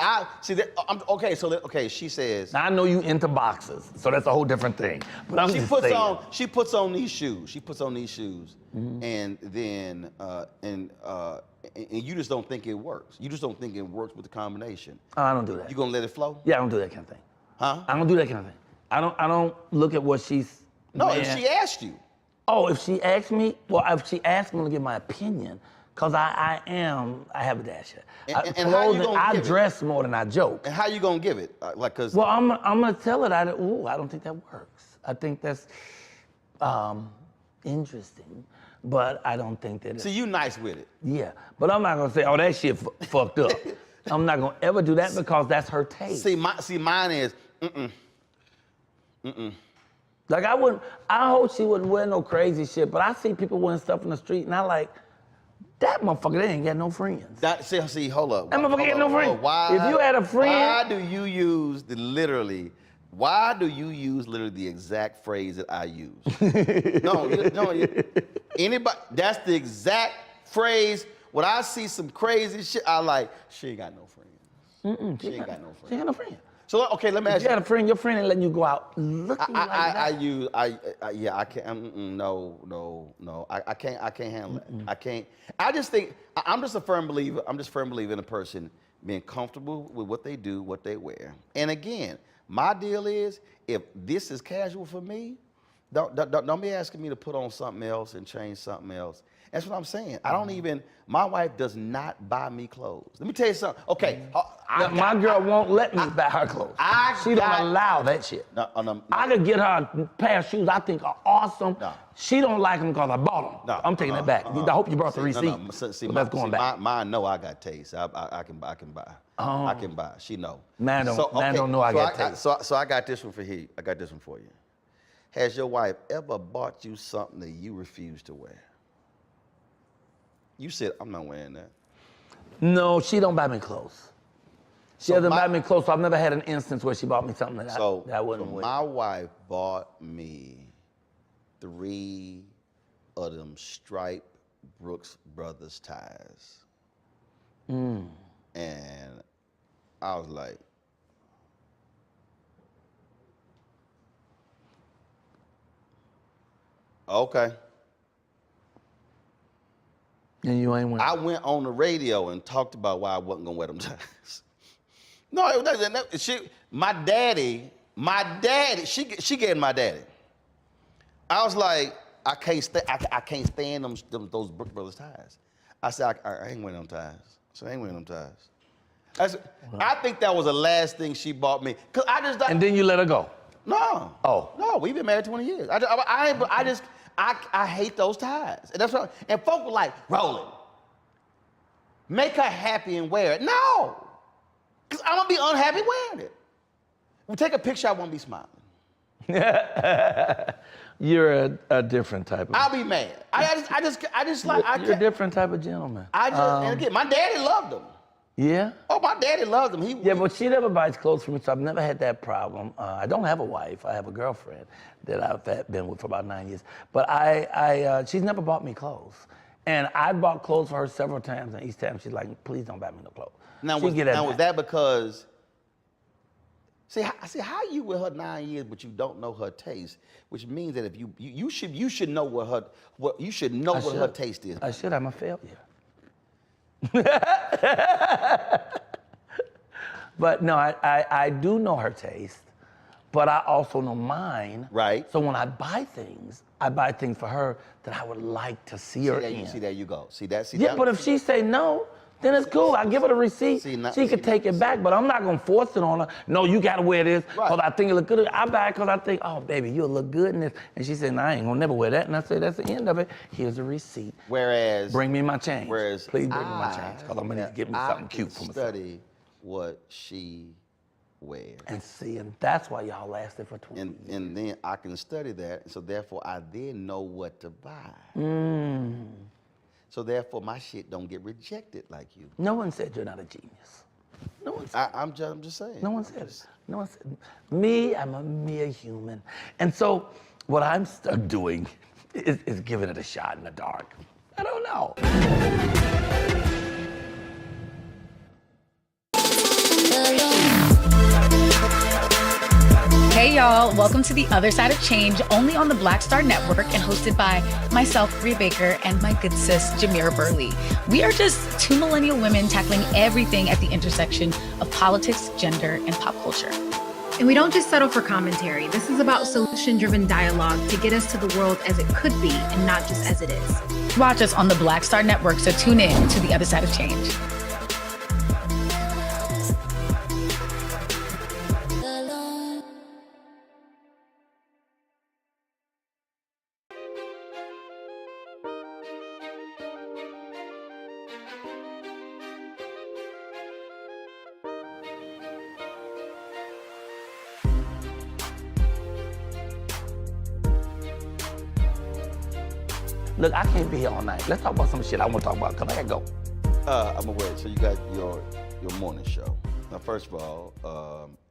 she says. Now I know you into boxers, so that's a whole different thing. But I'm just saying. She puts on these shoes. And then and you just don't think it works. You just don't think it works with the combination. Oh, I don't do that. You gonna let it flow? Yeah, I don't do that kind of thing. Huh? I don't do that kind of thing. I don't look at what she's. No, if she asked you. Oh, if she asked me, well, if she asked me to give my opinion, because I have a dasher. And how you gonna I give dress more than I joke. And how you gonna give it? Cause. Well, I'm gonna tell her that. I don't think that works. I think that's interesting, but I don't think that. See, you nice with it. Yeah, but I'm not gonna say, oh, that shit fucked up. I'm not gonna ever do that because that's her taste. See, mine is, Like I hope she wouldn't wear no crazy shit, but I see people wearing stuff in the street and I like, that motherfucker, they ain't got no friends. See, hold up. That motherfucker ain't no friends. Why, if you had a friend. Why do you use literally the exact phrase that I use? Anybody, that's the exact phrase. When I see some crazy shit, I like, she ain't got no friends. She ain't got no friends. She ain't got no friends. So, okay, let me ask you. You had a friend, your friend ain't letting you go out looking like that. I can't, no. I can't handle that. I can't. I just think, I'm just a firm believer in a person being comfortable with what they do, what they wear. And again, my deal is, if this is casual for me, don't be asking me to put on something else and change something else. That's what I'm saying. My wife does not buy me clothes. Let me tell you something. Okay. My girl won't let me buy her clothes. She don't allow that shit. No. I could get her a pair of shoes I think are awesome. No. She don't like them because I bought them. No. I'm taking that back. I hope you brought the receipt. That's going back. Mine know I got taste. I can buy. I can buy. She know. Man don't know I got taste. So I got this one for you. Has your wife ever bought you something that you refuse to wear? You said, I'm not wearing that. No, she don't buy me clothes. She doesn't buy me clothes, so I've never had an instance where she bought me something that I wouldn't wear. My wife bought me 3 of them striped Brooks Brothers ties. And I was like, okay. And you ain't wearing. I went on the radio and talked about why I wasn't gonna wear them ties. No, my daddy, she gave my daddy. I was like, I can't stand those Brooks Brothers ties. I said, I ain't wearing them ties. So I ain't wearing them ties. I think that was the last thing she bought me. Cause and then you let her go? No. Oh. No, we've been married 20 years. I hate those ties. And and folk were like, Roland, make her happy and wear it. No, because I'm gonna be unhappy wearing it. We take a picture, I won't be smiling. You're a different type of. I'll be mad. You're a different type of gentleman. And again, my daddy loved them. Yeah? Oh, my daddy loved them. Yeah, but she never buys clothes for me, so I've never had that problem. I don't have a wife. I have a girlfriend that I've been with for about 9 years. But she's never bought me clothes. And I bought clothes for her several times, and each time she's like, please don't buy me no clothes. Now, was that because, see how you with her 9 years, but you don't know her taste, which means that if you should know what her taste is. I should. I'm a failure. But no, I do know her taste, but I also know mine. Right. So when I buy things for her that I would like to see her in. See, there you go. But if she say no, then it's cool. I give her the receipt. She can take it back, but I'm not gonna force it on her. No, you gotta wear this because I think it look good. I buy it because I think, oh baby, you'll look good in this. And she said, no, I ain't gonna never wear that. And I say, that's the end of it. Here's a receipt. Whereas, bring me my change. Please bring me my change because I'm gonna get me something cute for myself. Study what she wears. And see, and that's why y'all lasted for 20 years. And then I can study that, and so therefore I then know what to buy. So therefore, my shit don't get rejected like you. No one said you're not a genius. No one said. I'm just saying. No one said it. No one said. Me, I'm a mere human, and so what I'm stuck doing is giving it a shot in the dark. I don't know. y'all. Welcome to The Other Side of Change, only on the Black Star Network and hosted by myself, Rhea Baker, and my good sis, Jamira Burley. We are just two millennial women tackling everything at the intersection of politics, gender, and pop culture. And we don't just settle for commentary. This is about solution-driven dialogue to get us to the world as it could be and not just as it is. Watch us on the Black Star Network, so tune in to The Other Side of Change. Look, I can't be here all night. Let's talk about some shit I want to talk about, because I gotta go. I'm aware. So you got your morning show. Now, first of all,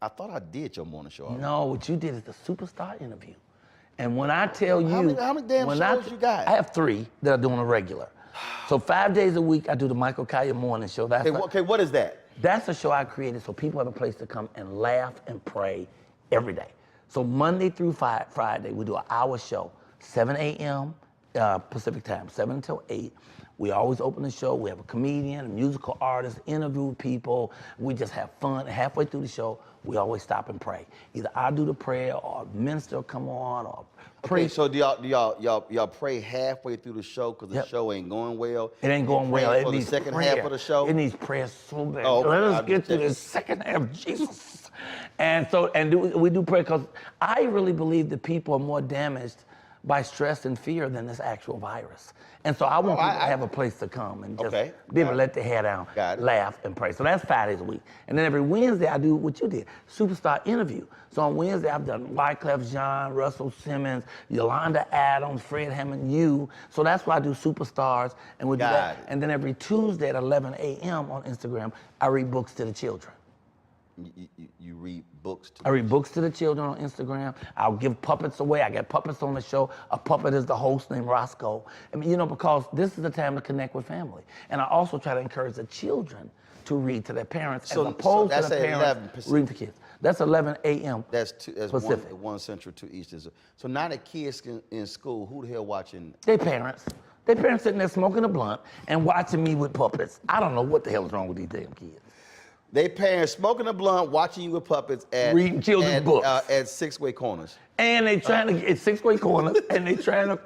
I thought I did your morning show already. No, what you did is the superstar interview. And when I tell you... How many damn shows you got? I have 3 that I do on a regular. So 5 days a week, I do the Michael Colyar morning show. That's okay, what is that? That's a show I created so people have a place to come and laugh and pray every day. So Monday through Friday, we do an hour show, 7 a.m., Pacific time, 7 until 8. We always open the show. We have a comedian, a musical artist, interview people. We just have fun. Halfway through the show, we always stop and pray. Either I do the prayer, or a minister will come on, or pray. Okay, so do y'all pray halfway through the show because the show ain't going well? It ain't going well. It for needs the second prayer. half of the show? It needs prayer so bad. Oh, Let us get to the second half, Jesus. And we do prayer because I really believe that people are more damaged by stress and fear than this actual virus. And so I want people to have a place to come and just be able to let their hair down, laugh, and pray. So that's 5 days a week. And then every Wednesday, I do what you did, superstar interview. So on Wednesday, I've done Wyclef Jean, Russell Simmons, Yolanda Adams, Fred Hammond, you. So that's why I do superstars, and we do that. And then every Tuesday at 11 a.m. on Instagram, I read books to the children. You read books to I read books to the children on Instagram. I'll give puppets away. I get puppets on the show. A puppet is the host named Roscoe. I mean, because this is the time to connect with family. And I also try to encourage the children to read to their parents as opposed to the parents reading to kids. That's 11 a.m. That's Pacific. 1 Central, 2 Eastern. So now the kids in school, who the hell watching? Their parents. Their parents sitting there smoking a blunt and watching me with puppets. I don't know what the hell is wrong with these damn kids. They parents smoking a blunt, watching you with puppets at reading children's books at 6-way corners. And they trying to get 6-way corners, and they trying to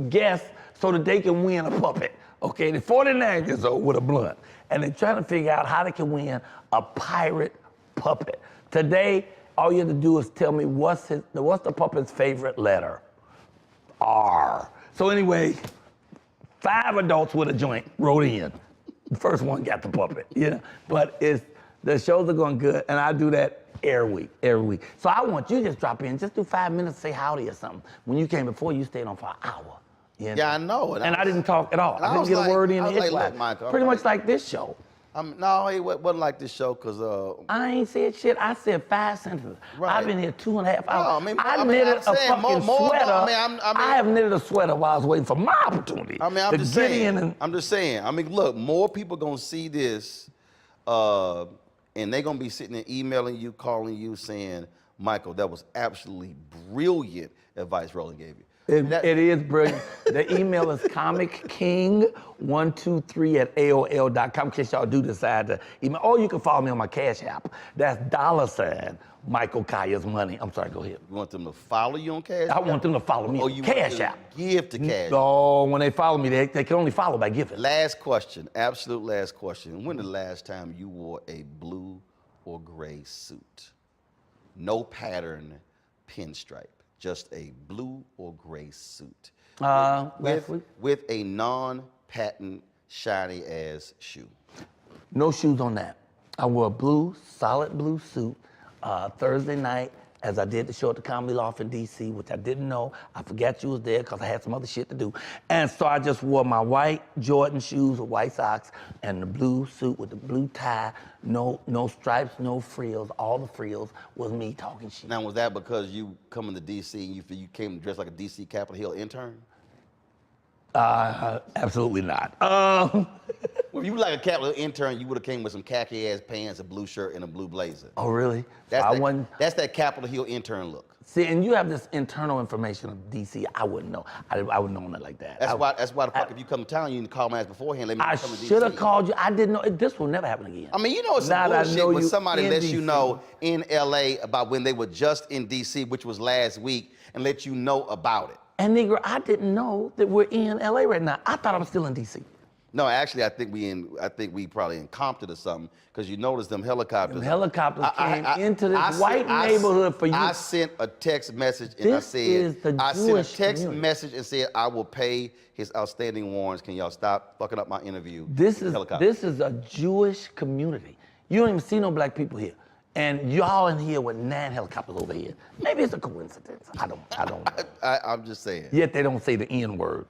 guess so that they can win a puppet. Okay, they're 49 years old with a blunt, and they're trying to figure out how they can win a pirate puppet. Today, all you have to do is tell me what's the puppet's favorite letter? R. So anyway, 5 adults with a joint wrote in. The first one got the puppet, But the shows are going good, and I do that every week. So I want you to just drop in, just do 5 minutes, say howdy or something. When you came before, you stayed on for an hour. Yeah, I know. And I didn't talk at all. I didn't get a word in edgewise. Pretty much like this show. No, it wasn't like this show because... I ain't said shit. I said 5 sentences. Right. I've been here 2.5 hours. No, I knitted a fucking sweater. I have knitted a sweater while I was waiting for my opportunity. I'm just saying. I mean, look, more people going to see this and they're going to be sitting there emailing you, calling you, saying, Michael, that was absolutely brilliant advice Roland gave you. It is brilliant. The email is comicking123@aol.com in case y'all do decide to email. Or you can follow me on my Cash App. That's $ Michael Colyar's money. I'm sorry, go ahead. You want them to follow you on Cash App? I want them to follow me on Cash App. Give to Cash. No, when they follow me, they can only follow by giving. Last question, absolute last question. When the last time you wore a blue or gray suit? No pattern, pinstripe. Just a blue or gray suit. With a non-patent shiny ass shoe. No shoes on that. I wore a solid blue suit Thursday night as I did the show at the Comedy Loft in DC, which I didn't know. I forgot you was there because I had some other shit to do. And so I just wore my white Jordan shoes with white socks and the blue suit with the blue tie, no stripes, no frills. All the frills was me talking shit. Now, was that because you coming to DC and you came dressed like a DC Capitol Hill intern? Absolutely not. If you were like a Capitol intern, you would have came with some khaki-ass pants, a blue shirt, and a blue blazer. Oh, really? That's that Capitol Hill intern look. See, and you have this internal information of DC. I wouldn't know. I wouldn't know it like that. That's why the fuck if you come to town, you need to call my ass beforehand. Let me I come to DC. should have called you. I didn't know. This will never happen again. I mean, you know it's some bullshit when somebody lets you know in LA about when they were just in DC, which was last week, and let you know about it. And Negro, I didn't know that we're in LA right now. I thought I was still in DC. No, actually, I think we probably in Compton or something, because you notice them helicopters. Them helicopters came into this white neighborhood for you. I sent a text message and I said, message and said, I will pay his outstanding warrants. Can y'all stop fucking up my interview? This is a Jewish community. You don't even see no black people here. And y'all in here with 9 helicopters over here. Maybe it's a coincidence. I don't know. I'm just saying. Yet they don't say the N word.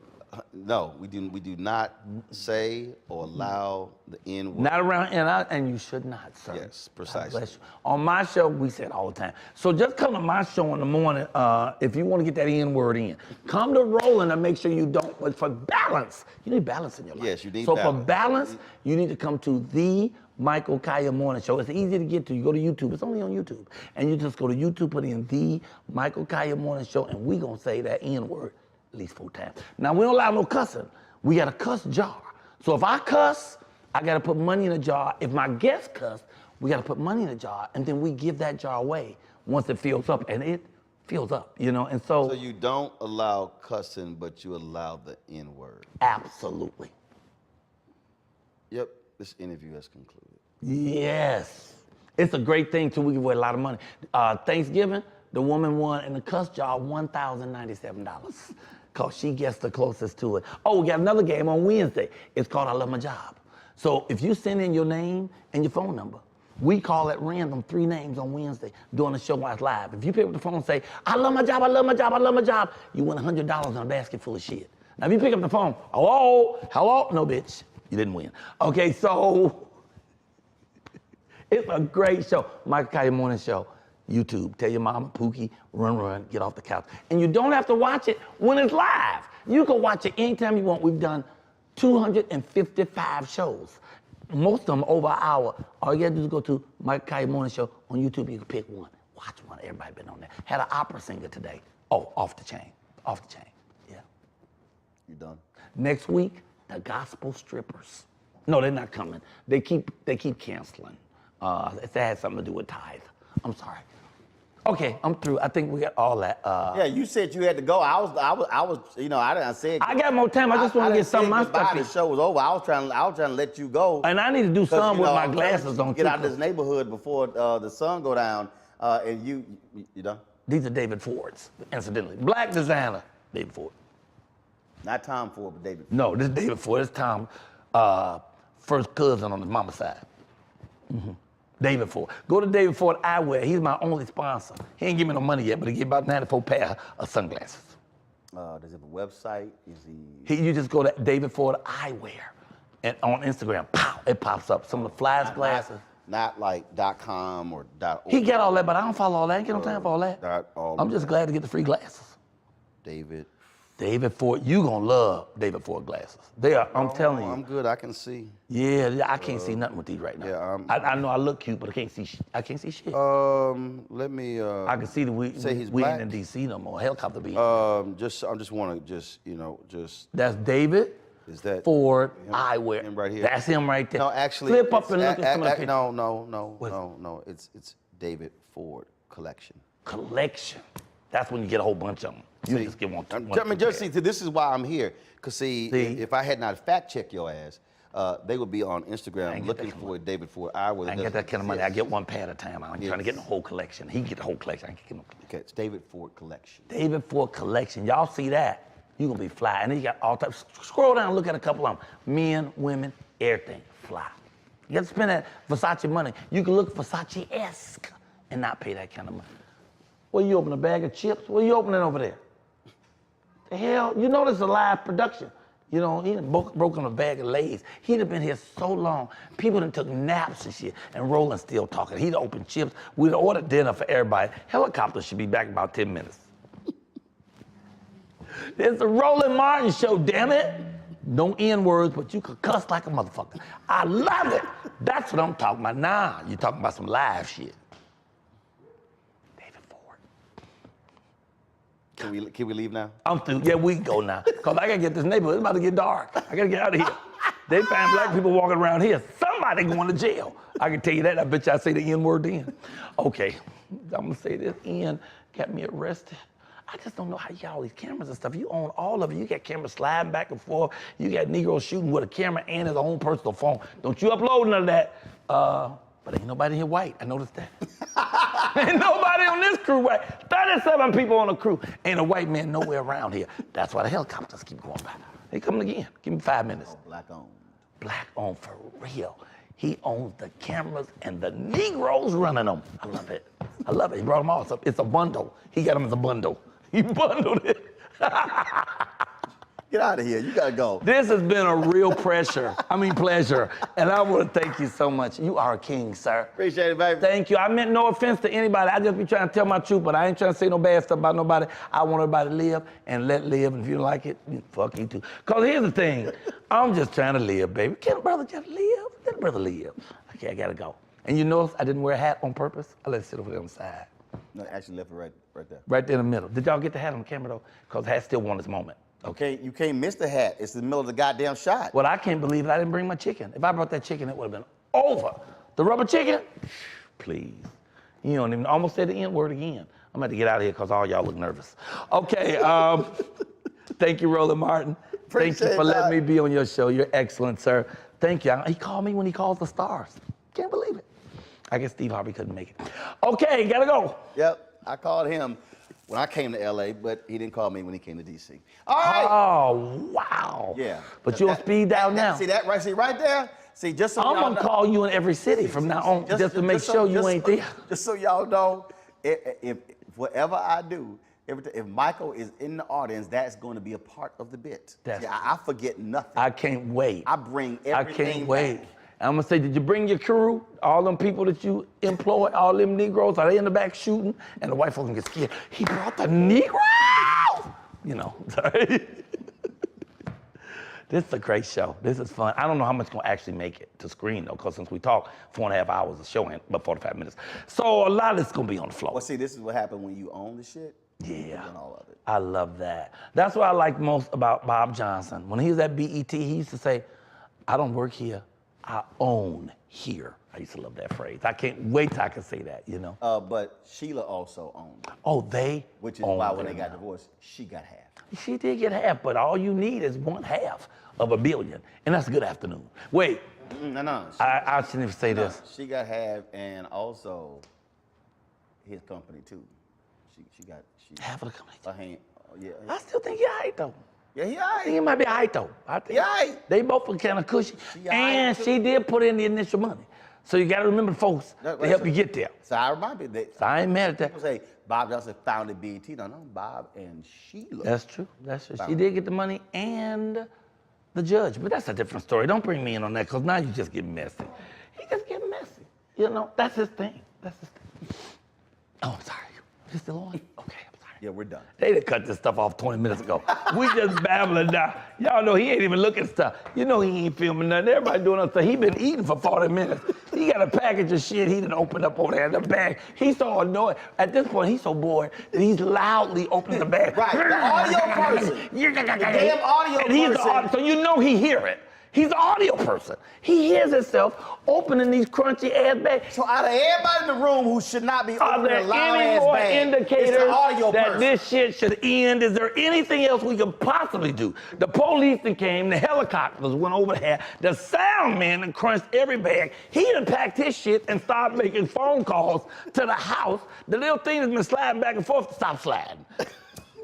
No, we do not say or allow the N word. Not around, and you should not, sir. Yes, precisely. On my show, we say it all the time. So just come to my show in the morning if you want to get that N word in. Come to Roland and make sure you don't. But for balance, you need balance in your life. Yes, you need balance. balance. So for balance, you need to come to the Michael Colyar Morning Show. It's easy to get to. You go to YouTube. It's only on YouTube. And you just go to YouTube, put in the Michael Colyar Morning Show, and we going to say that N word at least 4 times. Now, we don't allow no cussing. We got a cuss jar. So if I cuss, I got to put money in a jar. If my guest cuss, we got to put money in a jar, and then we give that jar away once it fills up, and it fills up, you know, and so. So you don't allow cussing, but you allow the N word. Absolutely. Yep, this interview has concluded. Yes. It's a great thing, too. We give away a lot of money. Thanksgiving, the woman won in the cuss jar $1,097 because she gets the closest to it. Oh, we got another game on Wednesday. It's called I Love My Job. So if you send in your name and your phone number, we call at random 3 names on Wednesday during the show while it's live. If you pick up the phone and say, I love my job, I love my job, I love my job, you win $100 in a basket full of shit. Now, if you pick up the phone, hello, no, bitch, you didn't win. Okay, so it's a great show. Michael Colyar Morning Show. YouTube. Tell your mama, Pookie, run, get off the couch. And you don't have to watch it when it's live. You can watch it anytime you want. We've done 255 shows. Most of them over an hour. All you gotta do is go to Michael Colyar Morning Show on YouTube. You can pick one. Watch one. Everybody been on there. Had an opera singer today. Oh, off the chain. Yeah. You done? Next week, the gospel strippers. No, they're not coming. They keep canceling. It had something to do with tithe. I'm sorry. Okay, I'm through. I think we got all that. Yeah, you said you had to go. I was, you know, I said. I got more time. I just want to get some of my stuff. The show was over. I was trying to let you go. And I need to do some with my glasses on. Get out of this neighborhood before the sun go down. And you done? These are David Ford's, incidentally. Black designer, David Ford. Not Tom Ford, but David Ford. No, this is David Ford. This is Tom, first cousin on his mama's side. Mm-hmm. David Ford. Go to David Ford Eyewear. He's my only sponsor. He ain't give me no money yet, but he gave about 94 pair of sunglasses. Does he have a website? You just go to David Ford Eyewear, and on Instagram, pow, it pops up. Some of the flyest glasses. Not like .com or .org. He got all that, but I don't follow all that. I ain't get no time for all that. I'm just glad to get the free glasses. David Ford, you gonna love David Ford glasses. They are, I'm telling you. I'm good, I can see. Yeah, I can't see nothing with these right now. Yeah, I know I look cute, but I can't see shit. I Let me, I can see that we ain't in DC no more. Helicopter being. I just want to That's David Is that Ford him? Eyewear. Him right here? That's him right there. No, actually. Flip up and look at some of the pictures. No. It's David Ford Collection. Collection. That's when you get a whole bunch of them. You just get one. This is why I'm here. Because if I had not fact-checked your ass, they would be on Instagram looking for David Ford Eyewear. I ain't get that kind of money. I get one pair at a time. I'm trying to get the whole collection. He get the whole collection. I can get him. Okay, it's David Ford Collection. David Ford Collection. Y'all see that? You're going to be fly. And then you got all types. Scroll down and look at a couple of them. Men, women, everything. Fly. You got to spend that Versace money. You can look Versace-esque and not pay that kind of money. Well, you open a bag of chips? What are you opening over there? The hell? You know this is a live production. You know, he done broken a bag of Lay's. He'd have been here so long. People done took naps and shit, and Roland's still talking. He'd opened chips. We'd ordered dinner for everybody. Helicopter should be back in about 10 minutes. It's the Roland Martin show, damn it. No N-words, but you could cuss like a motherfucker. I love it. That's what I'm talking about. Nah, you're talking about some live shit. David Ford. Can we leave now? I'm through. Yeah, we can go now. Because I got to get this neighborhood. It's about to get dark. I got to get out of here. They find black people walking around here. Somebody going to jail. I can tell you that. I bet you I say the N-word then. Okay, I'm going to say this. N got me arrested. I just don't know how you got all these cameras and stuff. You own all of it. You got cameras sliding back and forth. You got Negroes shooting with a camera and his own personal phone. Don't you upload none of that. But ain't nobody here white. I noticed that. Ain't nobody on this crew white. 37 people on the crew. Ain't a white man nowhere around here. That's why the helicopters keep going by. They coming again. Give me 5 minutes. Oh, black owned. Black owned for real. He owns the cameras and the Negroes running them. I love it. I love it. He brought them all. It's a bundle. He got them as a bundle. He bundled it. Get out of here. You gotta go. This has been a real pleasure. And I want to thank you so much. You are a king, sir. Appreciate it, baby. Thank you. I meant no offense to anybody. I just be trying to tell my truth, but I ain't trying to say no bad stuff about nobody. I want everybody to live and let live. And if you don't like it, fuck you too. Because here's the thing. I'm just trying to live, baby. Can a brother just live? Let a brother live. Okay, I gotta go. And you notice I didn't wear a hat on purpose? I let it sit over there on the side. No, actually left it right there. Right there in the middle. Did y'all get the hat on camera though? Because the hat still won its moment. Okay, you can't miss the hat. It's in the middle of the goddamn shot. Well, I can't believe it. I didn't bring my chicken. If I brought that chicken, it would have been over. The rubber chicken? Please. You don't even, almost said the N-word again. I'm about to get out of here because all y'all look nervous. Okay, thank you, Roland Martin. Thank you for letting me be on your show. You're excellent, sir. Thank you. He called me when he calls the stars. Can't believe it. I guess Steve Harvey couldn't make it. Okay, gotta go. Yep, I called him when I came to LA, but he didn't call me when he came to DC. All right. Oh, wow. Yeah. But you'll speed down now. See that right? See right there? See, just so I'm y'all gonna know, call you in every city from now on, just to make sure you ain't there. Just so y'all know, if whatever I do, if Michael is in the audience, that's going to be a part of the bit. See, I forget nothing. I can't wait. I bring everything I can't wait. back. I'm gonna say, did you bring your crew? All them people that you employ, all them Negroes, are they in the back shooting? And the white folks get scared. He brought the Negroes! You know, sorry. This is a great show. This is fun. I don't know how much gonna actually make it to screen though, because since we talked 4.5 hours of showing, but 45 minutes. So a lot of this gonna be on the floor. Well, see, this is what happened when you own the shit. Yeah, all of it. I love that. That's what I like most about Bob Johnson. When he was at BET, he used to say, I don't work here, I own here. I used to love that phrase. I can't wait till I can say that, you know? But Sheila also owned it. Oh, they Which is why when they got divorced, she got half. She did get half, but all you need is 1/2 of $1 billion. And that's a good afternoon. Wait. No. I shouldn't even say this. She got half and also his company too. She got half of the company. Yeah. I still think you're right though. Yeah, he I think it might be right though. I think they both were kind of cushy. And she did put in the initial money. So you got to remember, folks, to help you get there. So I remind you that. So I ain't mad at that. People say Bob Johnson founded BET. No, Bob and Sheila. That's true. She did get the money and the judge, but that's a different story. Don't bring me in on that, because now you just get messy. He just get messy. You know, that's his thing. Oh, I'm sorry. You still on? Okay. Yeah, we're done. They done cut this stuff off 20 minutes ago. We just babbling now. Y'all know he ain't even looking at stuff. You know he ain't filming nothing. Everybody doing other stuff. He been eating for 40 minutes. He got a package of shit he done opened up over there in the bag. He's so annoyed. At this point, he's so bored that he's loudly opening the bag. Right, the audio person. The damn audio and he's person. So you know he hear it. He's an audio person. He hears himself opening these crunchy ass bags. So out of everybody in the room who should not be opening a loud ass more bag, indicators it's the audio that person. this shit should end? Is there anything else we can possibly do? The police that came, the helicopters went over here, the sound man that crunched every bag. He done packed his shit and started making phone calls to the house. The little thing has been sliding back and forth to stop sliding.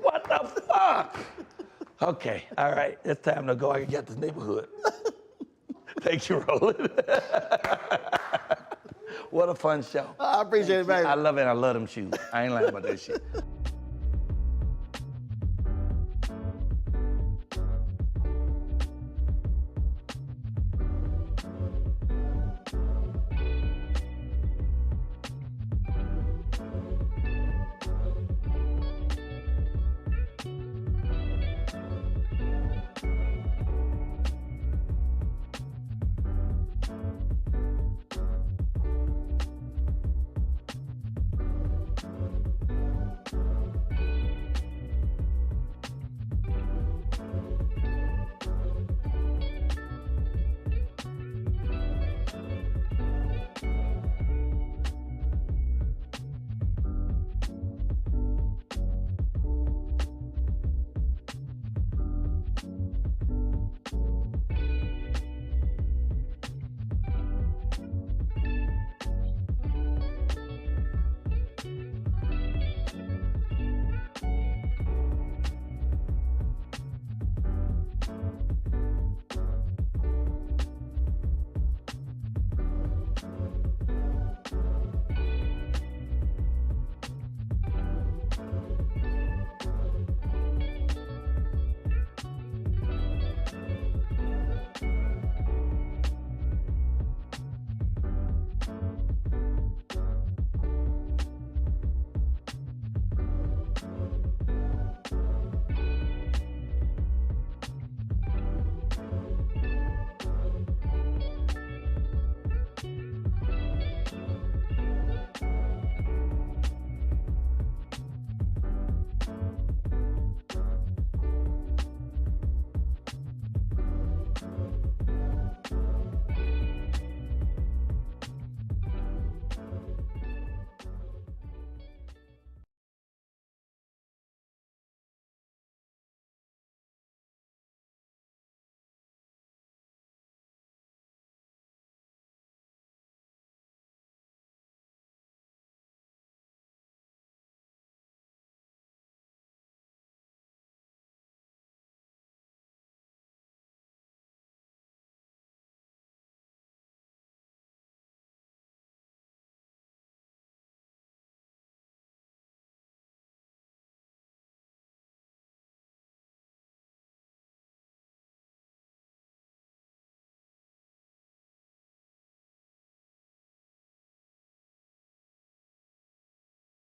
What the fuck? Okay, all right, it's time to go. I can get this neighborhood. Thank you, Roland. What a fun show. I appreciate it, baby. I love it. I love them shoes. I ain't lying about that shit.